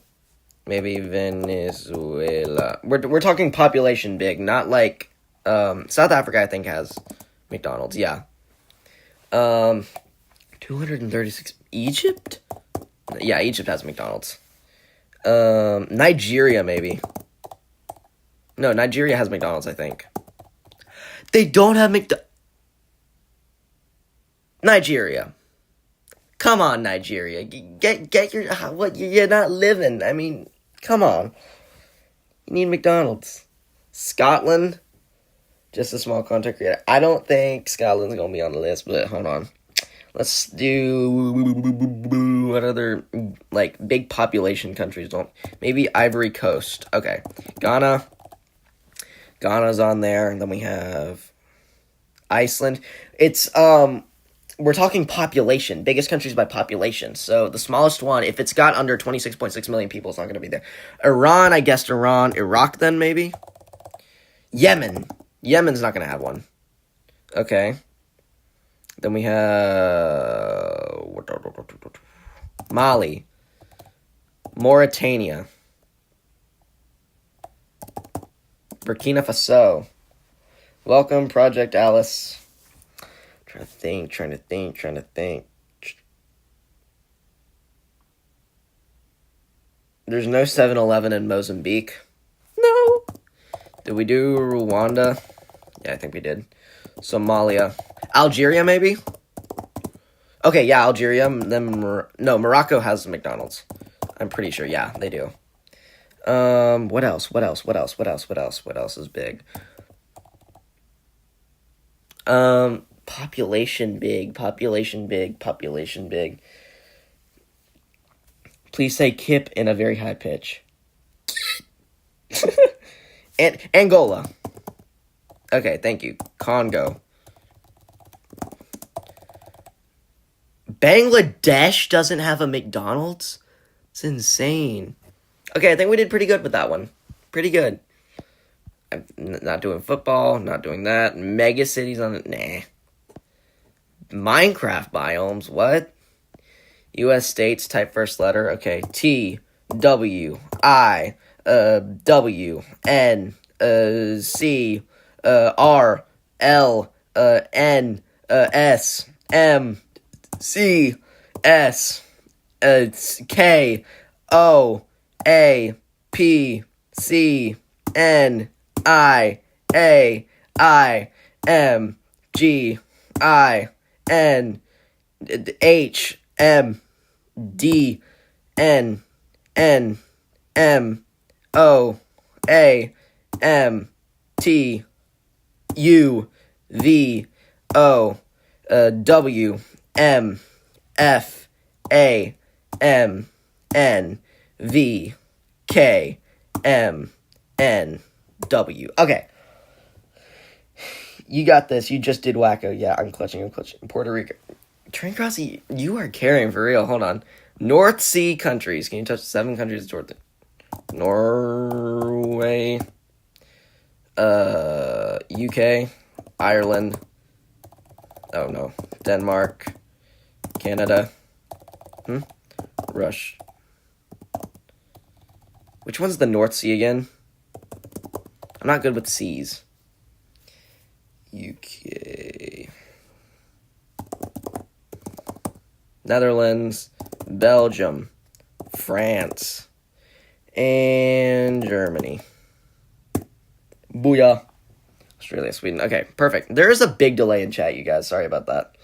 Maybe Venezuela. We're talking population big, not like South Africa I think has McDonald's, yeah. 236 Egypt? Yeah, Egypt has McDonald's. Nigeria maybe. No, Nigeria has McDonald's, I think. They don't have Nigeria. Come on, Nigeria. Get your... What? You're not living. I mean, come on. You need McDonald's. Scotland. Just a small content creator. I don't think Scotland's going to be on the list, but hold on. Let's do... What other, like, big population countries don't... Maybe Ivory Coast. Okay. Ghana. Ghana's on there. And then we have Iceland. It's, we're talking population. Biggest countries by population. So the smallest one, if it's got under 26.6 million people, it's not going to be there. Iran, I guessed Iran. Iraq then, maybe? Yemen. Yemen's not going to have one. Okay. Then we have... Mali. Mauritania. Burkina Faso. Welcome, Project Alice. Trying to think. There's no 7-Eleven in Mozambique. No. Did we do Rwanda? Yeah, I think we did. Somalia. Algeria, maybe? Okay, yeah, Algeria. Then Morocco has McDonald's. I'm pretty sure. Yeah, they do. What else? What else is big? Population big. Please say kip in a very high pitch. And Angola. Okay, thank you. Congo. Bangladesh doesn't have a McDonald's? It's insane. Okay, I think we did pretty good with that one. Pretty good. I'm not doing football, not doing that. Mega cities on it, nah. Minecraft biomes, what? U.S. states, type first letter. Okay, T, W, I, W, N, C, R, L, N, S, M, C, S, K, O, A, P, C, N, I, A, I, M, G, I, N, H, M, D, N N M O A M T U V O W M F A M N V K M N W. Okay. You got this. You just did wacko. Yeah, I'm clutching. Puerto Rico. Train Crossy, you are carrying for real. Hold on. North Sea countries. Can you touch 7 countries toward Norway, UK, Ireland, oh no, Denmark, Canada, Russia. Which one's the North Sea again? I'm not good with seas. UK, Netherlands, Belgium, France, and Germany. Booyah. Australia, Sweden. Okay, perfect. There is a big delay in chat, you guys. Sorry about that.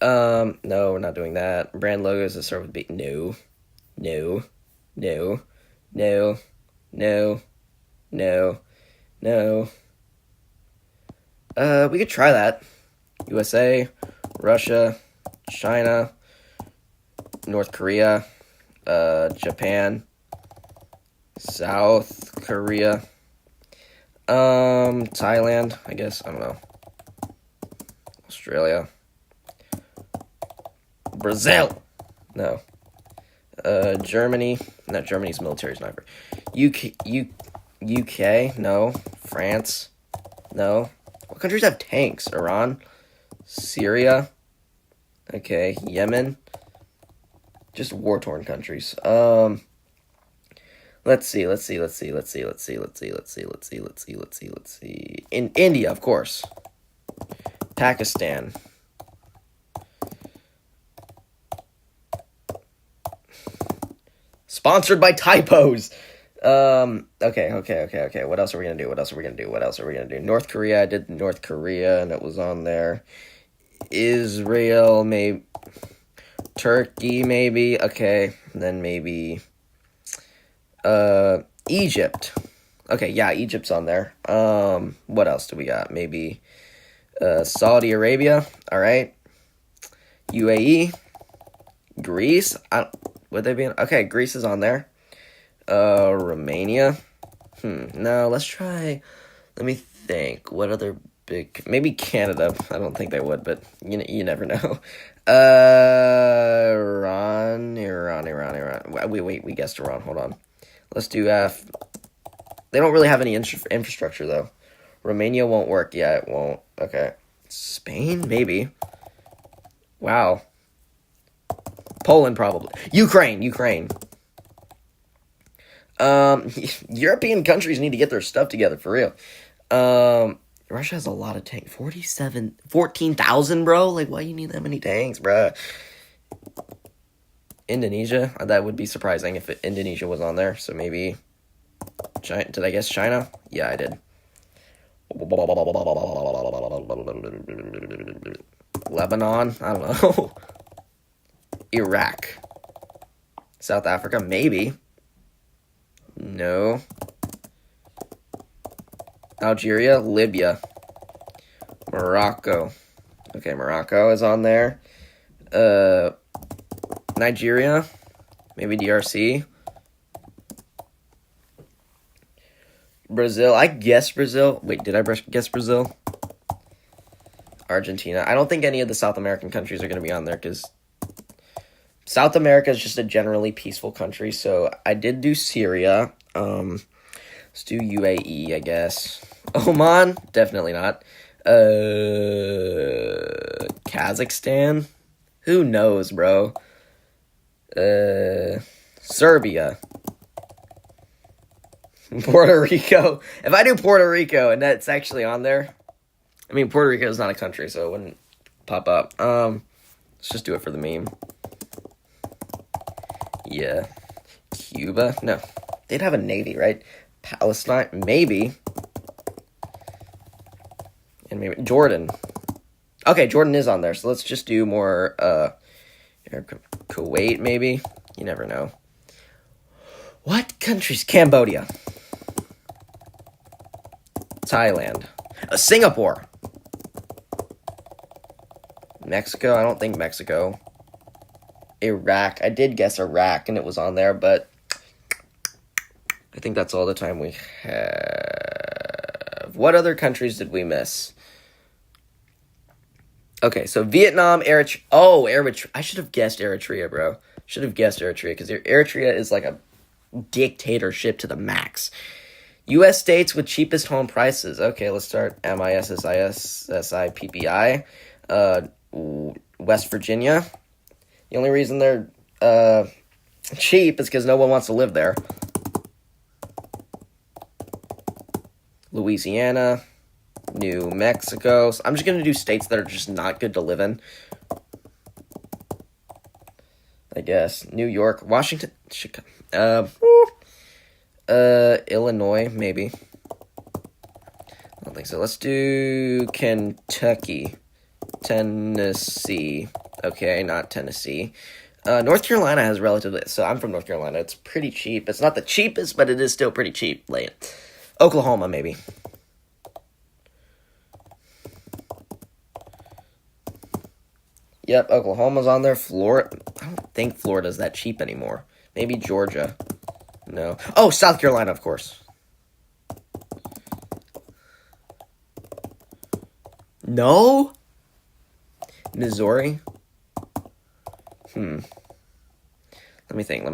No, we're not doing that. Brand logos that start with B. No. We could try that. USA, Russia, China, North Korea, Japan, South Korea, Thailand, I guess, I don't know. Australia. Brazil! No. Germany. No, Germany's military is not very. UK? No. France? No. What countries have tanks? Iran? Syria? Okay. Yemen? Just war-torn countries. Let's see. In India, of course. Pakistan. Sponsored by typos. Okay. What else are we gonna do? North Korea. I did North Korea, and it was on there. Israel, maybe. Turkey, maybe. Okay, then maybe. Egypt. Okay, yeah, Egypt's on there. What else do we got? Maybe Saudi Arabia. All right. UAE. Greece. Would they be? Okay, Greece is on there. Romania. No, let's try. Let me think. What other big? Maybe Canada. I don't think they would, but you never know. Iran. Wait, we guessed Iran. Hold on. Let's do F. They don't really have any infrastructure, though. Romania won't work. Yeah, it won't. Okay. Spain? Maybe. Wow. Poland, probably. Ukraine. European countries need to get their stuff together, for real. Russia has a lot of tanks. 14,000, bro? Like, why you need that many tanks, bro? Indonesia? That would be surprising if Indonesia was on there. So maybe China. Did I guess China? Yeah, I did. Lebanon? I don't know. Iraq. South Africa? Maybe. No. Algeria? Libya. Morocco. Okay, Morocco is on there. Nigeria, maybe DRC. Brazil, I guess Brazil. Wait, did I guess Brazil? Argentina. I don't think any of the South American countries are going to be on there because South America is just a generally peaceful country. So I did do Syria. Let's do UAE, I guess. Oman, definitely not. Kazakhstan, who knows, bro? Serbia. Puerto Rico. If I do Puerto Rico and that's actually on there, I mean, Puerto Rico is not a country, so it wouldn't pop up. Let's just do it for the meme. Yeah. Cuba? No. They'd have a navy, right? Palestine? Maybe. And maybe Jordan. Okay, Jordan is on there, so let's just do more, Kuwait, maybe? You never know. What countries? Cambodia. Thailand. Singapore. Mexico. I don't think Mexico. Iraq. I did guess Iraq and it was on there, but I think that's all the time we have. What other countries did we miss? Okay, so Vietnam, Eritrea. Oh, Eritrea. I should have guessed Eritrea, bro. Should have guessed Eritrea, because Eritrea is like a dictatorship to the max. U.S. states with cheapest home prices. Okay, let's start. MISSISSIPPI. West Virginia. The only reason they're cheap is because no one wants to live there. Louisiana. New Mexico. So I'm just going to do states that are just not good to live in. I guess. New York. Washington. Chicago. Illinois, maybe. I don't think so. Let's do Kentucky. Tennessee. Okay, not Tennessee. North Carolina has relatively... So I'm from North Carolina. It's pretty cheap. It's not the cheapest, but it is still pretty cheap. Oklahoma, maybe. Yep, Oklahoma's on there. Florida. I don't think Florida's that cheap anymore. Maybe Georgia. No. Oh, South Carolina, of course. No? Missouri? Let me think.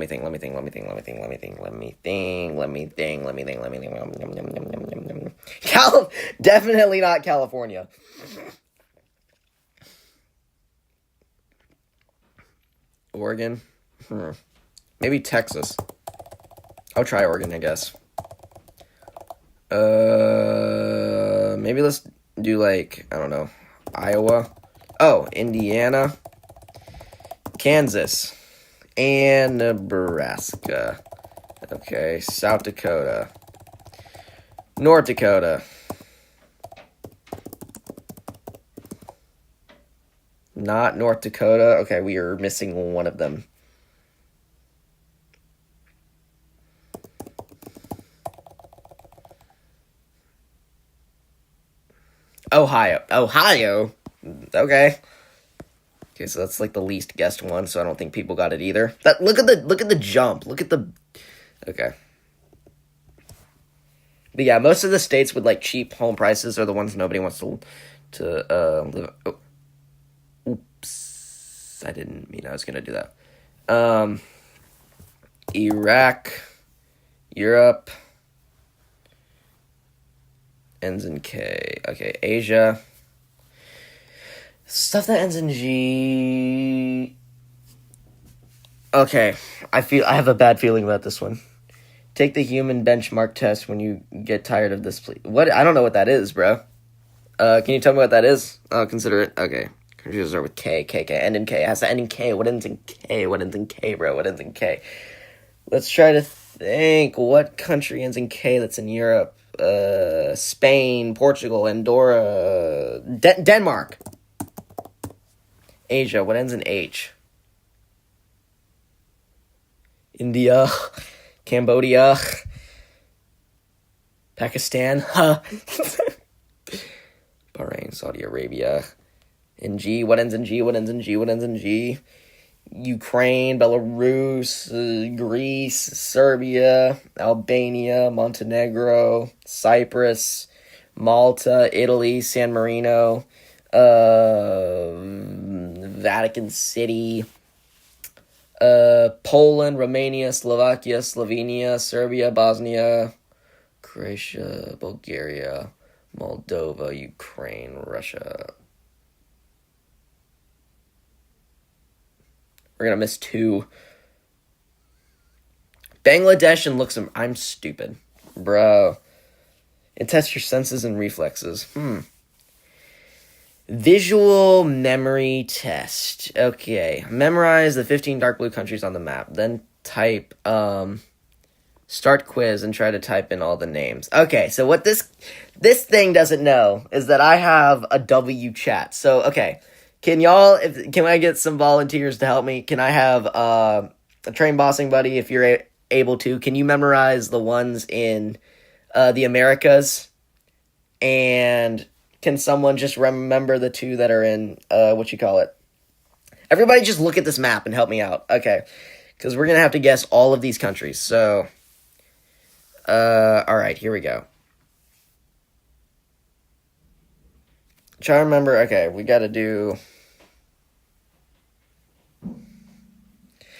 Definitely not California. Oregon? Maybe Texas. I'll try Oregon, I guess. Maybe let's do, like, I don't know, Iowa. Oh, Indiana. Kansas. And Nebraska. Okay, South Dakota. North Dakota. Not North Dakota. Okay, we are missing one of them. Ohio. Okay. Okay, so that's like the least guessed one, so I don't think people got it either. Look at the jump. Okay. But yeah, most of the states with like cheap home prices are the ones nobody wants to live. Oh. Oops. I didn't mean I was gonna do that. Iraq, Europe, ends in K. Okay, Asia. Stuff that ends in G. Okay, I have a bad feeling about this one. Take the human benchmark test when you get tired of this, please. What? I don't know what that is, bro. Can you tell me what that is? I'll consider it. Okay. Countries start with K. End in K. It has to end in K. What ends in K? What ends in K, bro? What ends in K? Let's try to think. What country ends in K that's in Europe? Spain, Portugal, Andorra, Denmark. Asia. What ends in H? India, Cambodia, Pakistan, Bahrain, Saudi Arabia. In G, what ends in G? What ends in G? What ends in G? Ukraine, Belarus, Greece, Serbia, Albania, Montenegro, Cyprus, Malta, Italy, San Marino, Vatican City, Poland, Romania, Slovakia, Slovenia, Serbia, Bosnia, Croatia, Bulgaria, Moldova, Ukraine, Russia. We're going to miss 2. Bangladesh and Luxembourg. I'm stupid. Bro. It tests your senses and reflexes. Visual memory test. Okay. Memorize the 15 dark blue countries on the map. Then type, start quiz and try to type in all the names. Okay, so what this thing doesn't know is that I have a W chat. So, okay. Can I get some volunteers to help me? Can I have a train bossing buddy if you're able to, can you memorize the ones in the Americas? And can someone just remember the two that are in, what you call it? Everybody just look at this map and help me out. Okay. Because we're going to have to guess all of these countries. So, alright, here we go. Try to remember, okay, we got to do...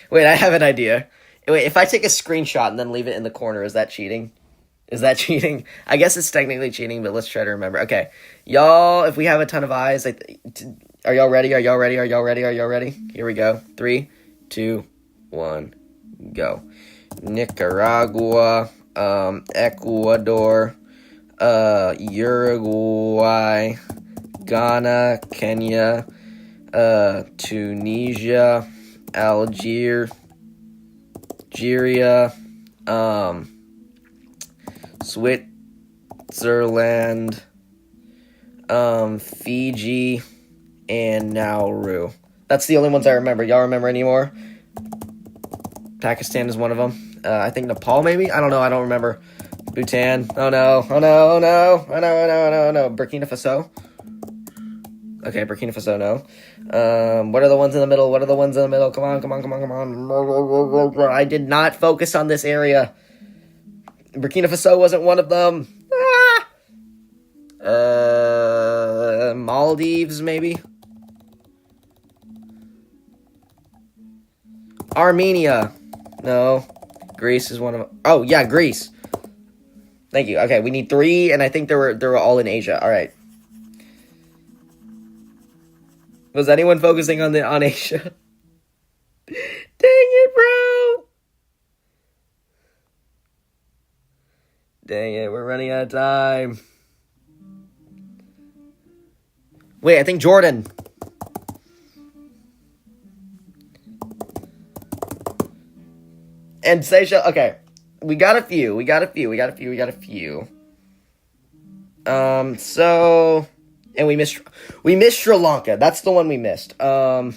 Wait, I have an idea. Wait, if I take a screenshot and then leave it in the corner, is that cheating? Is that cheating? I guess it's technically cheating, but let's try to remember. Okay, y'all, if we have a ton of eyes, are y'all ready? Are y'all ready? Are y'all ready? Are y'all ready? Here we go. 3, 2, 1, go. Nicaragua, Ecuador, Uruguay, Ghana, Kenya, Tunisia, Algeria, Switzerland, Fiji, and Nauru. That's the only ones I remember. Y'all remember any more? Pakistan is one of them. I think Nepal, maybe? I don't know. I don't remember. Bhutan. Oh, no. Oh, no. Oh, no. Oh, no. Oh, no. Oh, no. Oh, no. Burkina Faso. Okay, Burkina Faso, no. What are the ones in the middle? What are the ones in the middle? Come on, come on, come on, come on. I did not focus on this area. Burkina Faso wasn't one of them. Maldives, maybe? Armenia. No. Greece is one of them. Oh, yeah, Greece. Thank you. Okay, we need 3, and I think they were all in Asia. All right. Was anyone focusing on Asia? Dang it, bro! Dang it, we're running out of time. Wait, I think Jordan. And Seychelles. Okay, we got a few. So... And we missed Sri Lanka. That's the one we missed. Okay.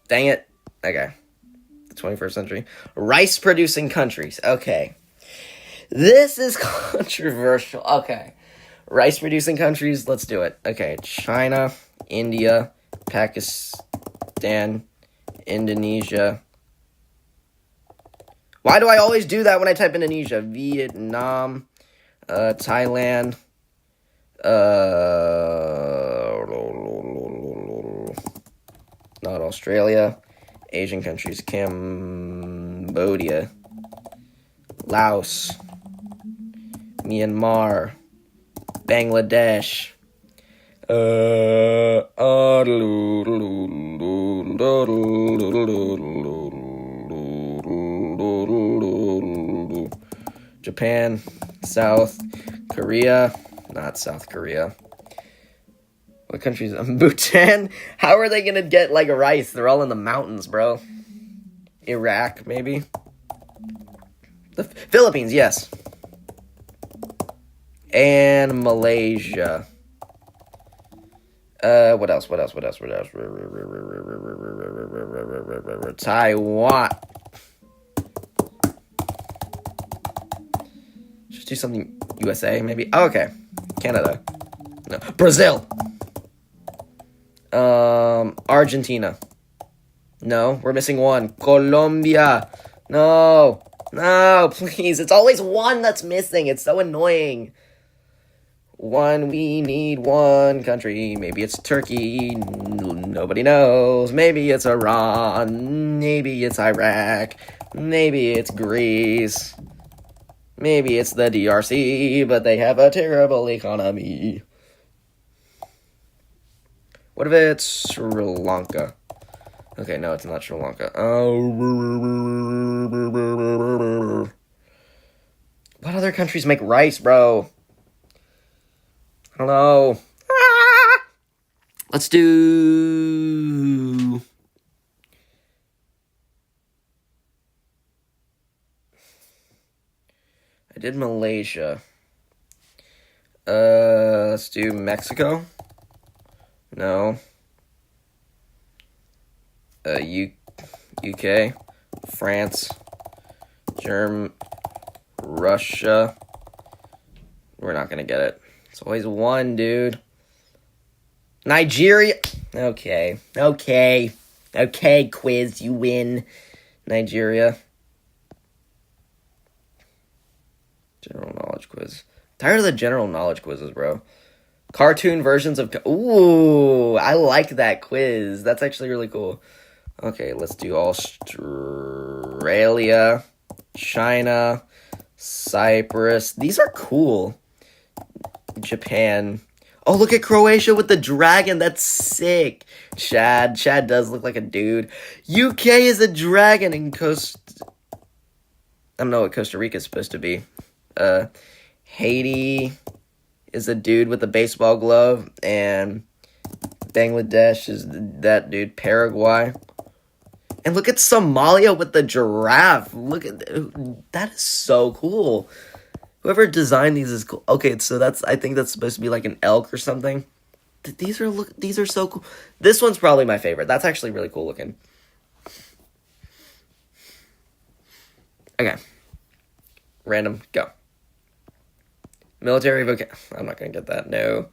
Dang it. Okay. The 21st century. Rice-producing countries. Okay. This is controversial. Okay. Rice-producing countries. Let's do it. Okay. China, India, Pakistan, Indonesia. Why do I always do that when I type Indonesia? Vietnam. Thailand, not Australia, Asian countries, Cambodia, Laos, Myanmar, Bangladesh, Japan, South Korea, not South Korea. What countries? Bhutan? How are they gonna get, like, rice? They're all in the mountains, bro. Iraq, maybe? The Philippines, yes. And Malaysia. What else? Taiwan. Do something USA, maybe? Oh, okay. Canada. No. Brazil. Argentina. No, we're missing one. Colombia. No, please. It's always one that's missing. It's so annoying. We need one country. Maybe it's Turkey. Nobody knows. Maybe it's Iran. Maybe it's Iraq. Maybe it's Greece. Maybe it's the DRC, but they have a terrible economy. What if it's Sri Lanka? Okay, no, it's not Sri Lanka. What other countries make rice, bro? I don't know. Let's do... I did Malaysia. Let's do Mexico. No. UK, France, Russia. We're not gonna get it. It's always one, dude. Nigeria. Okay, quiz, you win. Nigeria. General knowledge quiz. Tired of the general knowledge quizzes, bro. Cartoon versions of... Ooh, I like that quiz. That's actually really cool. Okay, let's do Australia, China, Cyprus. These are cool. Japan. Oh, look at Croatia with the dragon. That's sick. Chad does look like a dude. UK is a dragon in I don't know what Costa Rica is supposed to be. Haiti is a dude with a baseball glove, and Bangladesh is that dude. Paraguay. And look at Somalia with the giraffe. Look at that is so cool. Whoever designed these is cool. Okay, so I think that's supposed to be like an elk or something. These are so cool. This one's probably my favorite. That's actually really cool looking. Okay. Random, go. Military I'm not gonna get that. No.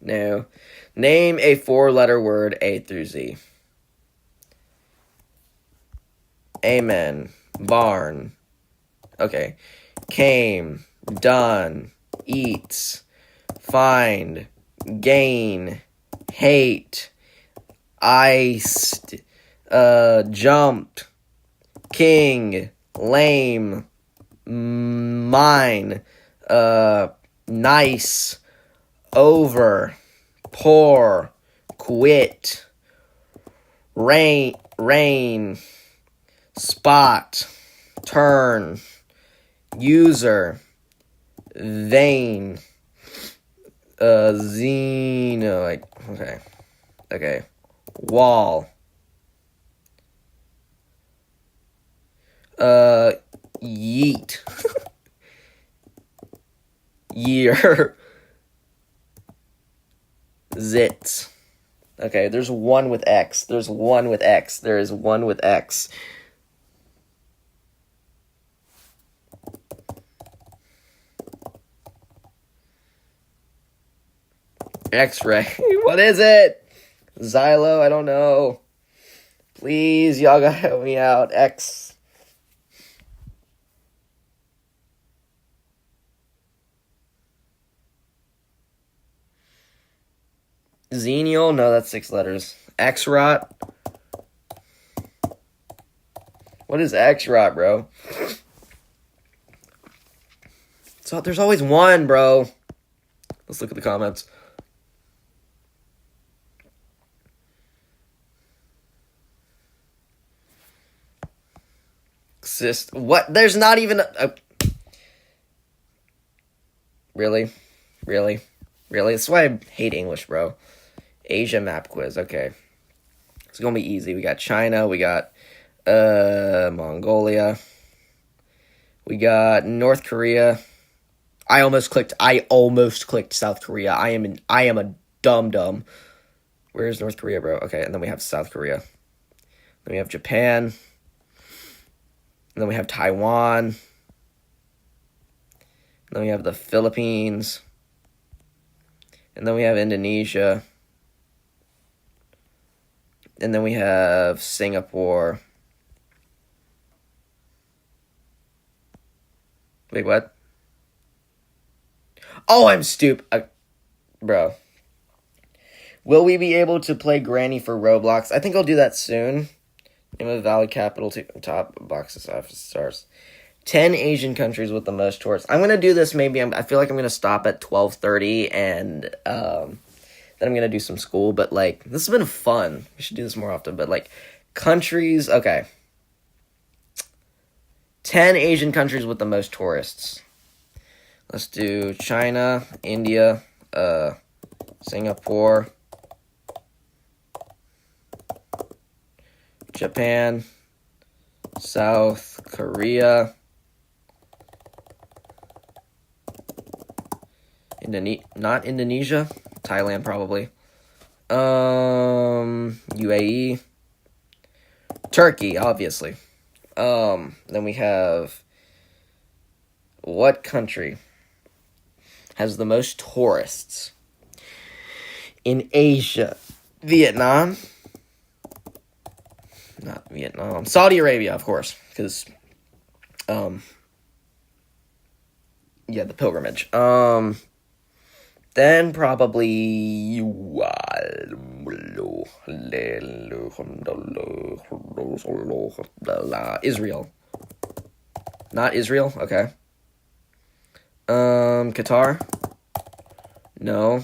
Name a 4-letter word A through Z. Amen. Barn. Okay. Came. Done. Eats. Find. Gain. Hate. Iced. Jumped. King. Lame. Mine. Nice. Over. Pour. Quit. Rain. Spot. Turn. User. Vein. Xenoid. Okay. Wall. Yeet. Year. Zits. Okay, there's one with X. There is one with X. X-ray. What is it? Xylo? I don't know. Please, y'all gotta help me out. X. Xenial? No, that's 6 letters. X-Rot? What is X-Rot, bro? So there's always one, bro. Let's look at the comments. Exist. What? There's not even a... Really? That's why I hate English, bro. Asia map quiz. Okay. It's gonna be easy. We got China. We got Mongolia. We got North Korea. I almost clicked South Korea. I am a dumb. Where's North Korea, bro? Okay, and then we have South Korea. Then we have Japan. And then we have Taiwan. And then we have the Philippines. And then we have Indonesia. And then we have Singapore. Wait, what? Oh, I'm stupid. Bro. Will we be able to play Granny for Roblox? I think I'll do that soon. Name of the Valley capital top boxes office stars. 10 Asian countries with the most tourists. I'm gonna do this. Maybe I feel like I'm gonna stop at 12:30, and then I'm gonna do some school. But like, this has been fun. We should do this more often. But like, countries. Okay. 10 Asian countries with the most tourists. Let's do China, India, Singapore, Japan, South Korea, not Indonesia, Thailand probably, UAE, Turkey, obviously. Then we have, what country has the most tourists in Asia? Vietnam? Not Vietnam. Saudi Arabia, of course, because, yeah, the pilgrimage. Then probably Israel. Not Israel? Okay. Qatar? No.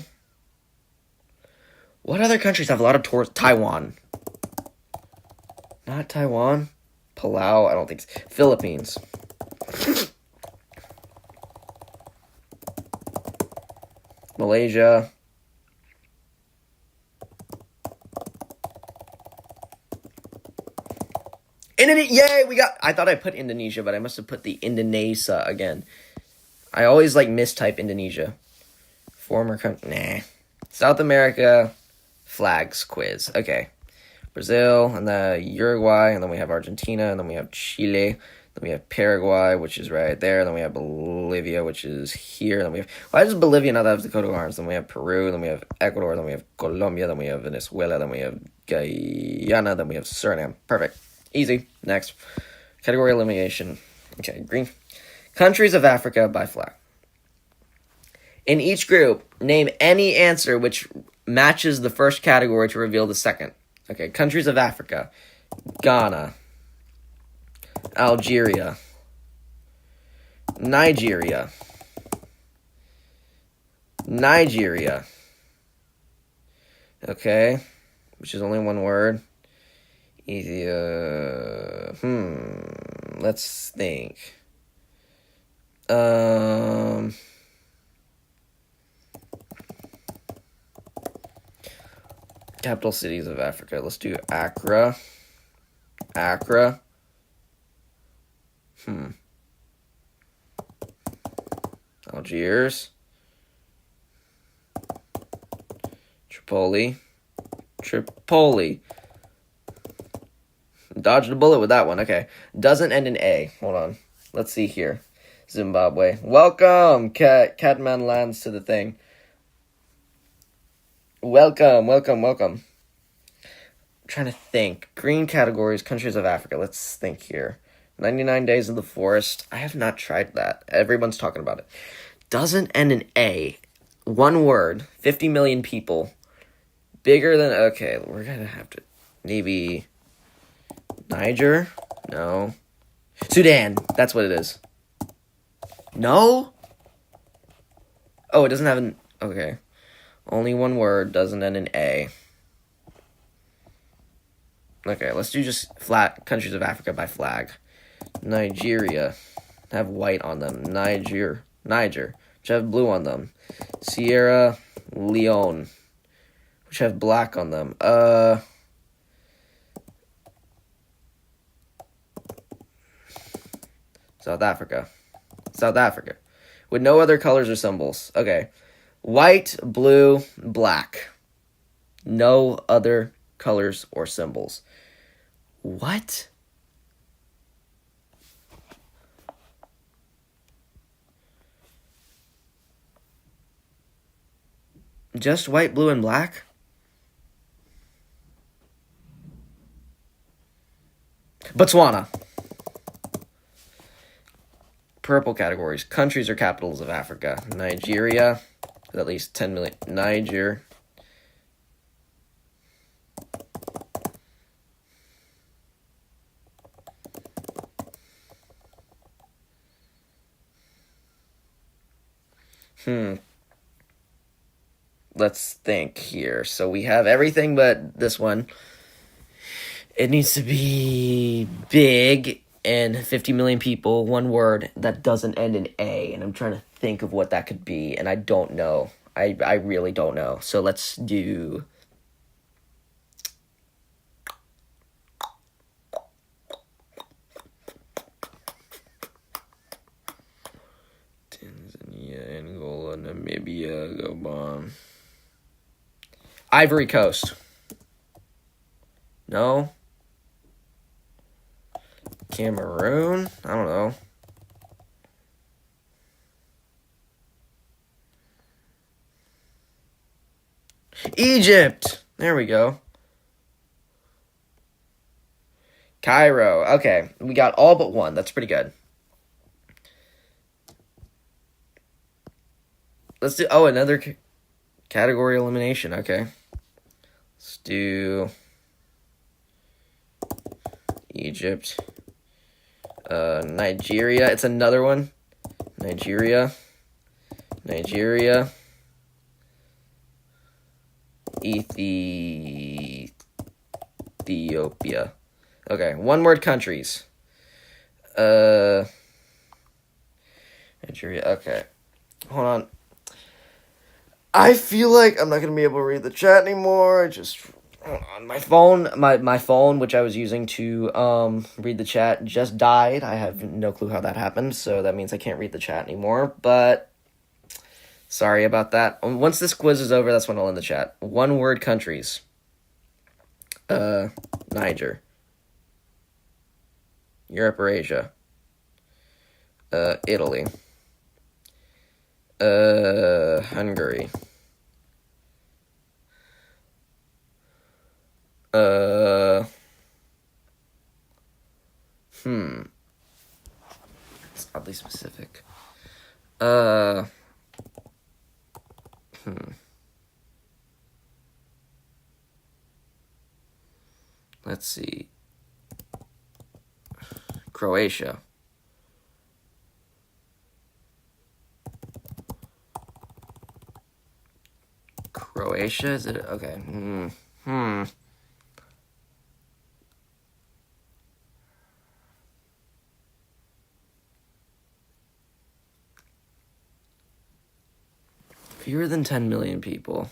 What other countries have a lot of tourists? Taiwan. Not Taiwan. Palau? I don't think so. Philippines. Malaysia. Yay, we got... I thought I put Indonesia, but I must have put the Indonesia again. I always, mistype Indonesia. Former country... Nah. South America. Flags quiz. Okay. Brazil, and then Uruguay, and then we have Argentina, and then we have Chile. Then we have Paraguay, which is right there. Then we have Bolivia, which is here. Then we have... Why does Bolivia not have the coat of arms? Then we have Peru. Then we have Ecuador. Then we have Colombia. Then we have Venezuela. Then we have Guyana. Then we have Suriname. Perfect. Easy. Next. Category elimination. Okay, green. Countries of Africa by flag. In each group, name any answer which matches the first category to reveal the second. Okay, countries of Africa. Ghana. Algeria. Nigeria. Okay, which is only one word. Let's think. Capital cities of Africa. Let's do Accra. Algiers. Tripoli. Dodged a bullet with that one. Okay. Doesn't end in A. Hold on. Let's see here. Zimbabwe. Welcome, Catman lands to the thing. Welcome. I'm trying to think. Green categories, countries of Africa. Let's think here. 99 Days in the Forest. I have not tried that. Everyone's talking about it. Doesn't end in A. One word. 50 million people. Bigger than... Okay, we're going to have to... Maybe... Niger? No. Sudan. That's what it is. No? Oh, it doesn't have an... Okay. Only one word. Doesn't end in A. Okay, let's do just flat countries of Africa by flag. Nigeria. Have white on them. Niger. Which have blue on them. Sierra Leone. Which have black on them. South Africa. With no other colors or symbols. Okay. White, blue, black. No other colors or symbols. What? Just white, blue, and black? Botswana. Purple categories. Countries or capitals of Africa. Nigeria. With at least 10 million. Niger. Let's think here. So we have everything but this one. It needs to be big and 50 million people, one word that doesn't end in A. And I'm trying to think of what that could be, and I don't know. I really don't know. So let's do... Tanzania, Angola, Namibia, Gabon. Ivory Coast. No? Cameroon? I don't know. Egypt! There we go. Cairo. Okay, we got all but one. That's pretty good. Let's do... Oh, another category elimination. Okay. Let's do... Egypt. Nigeria. It's another one. Nigeria. Ethiopia. Okay, one-word countries. Nigeria. Okay. Hold on. I feel like I'm not going to be able to read the chat anymore. Just... Hold on. My phone, which I was using to read the chat, just died. I have no clue how that happened, so that means I can't read the chat anymore. But sorry about that. Once this quiz is over, that's when I'll end the chat. One-word countries. Niger. Europe or Asia. Italy. Hungary. It's oddly specific. Let's see. Croatia. Croatia? Is it? Okay. Fewer than 10 million people.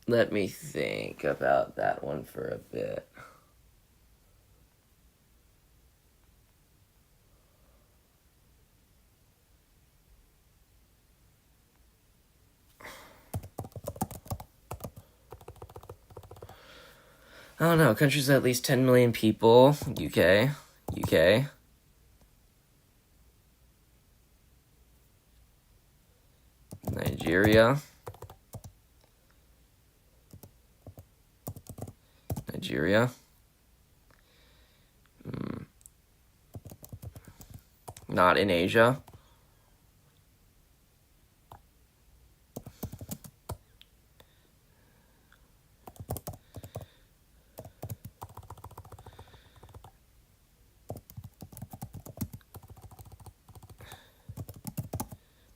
Let me think about that one for a bit. I don't know. Countries with at least 10 million people. UK. Nigeria. Not in Asia.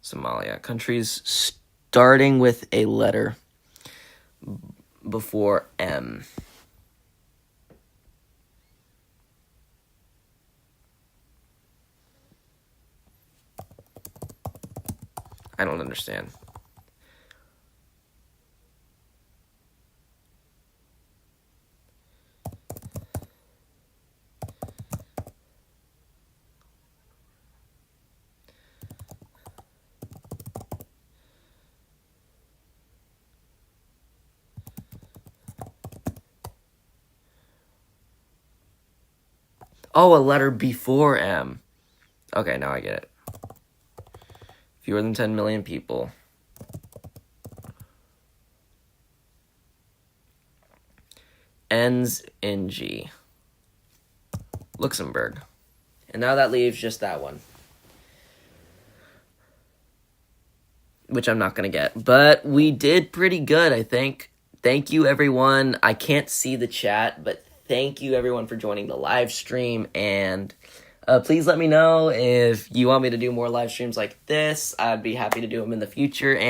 Somalia. Countries starting with a letter before M. I don't understand. Oh, a letter before M. Okay, now I get it. Fewer than 10 million people. Ends in G. Luxembourg. And now that leaves just that one. Which I'm not going to get. But we did pretty good, I think. Thank you, everyone. I can't see the chat, but thank you, everyone, for joining the live stream. And please let me know if you want me to do more live streams like this. I'd be happy to do them in the future. And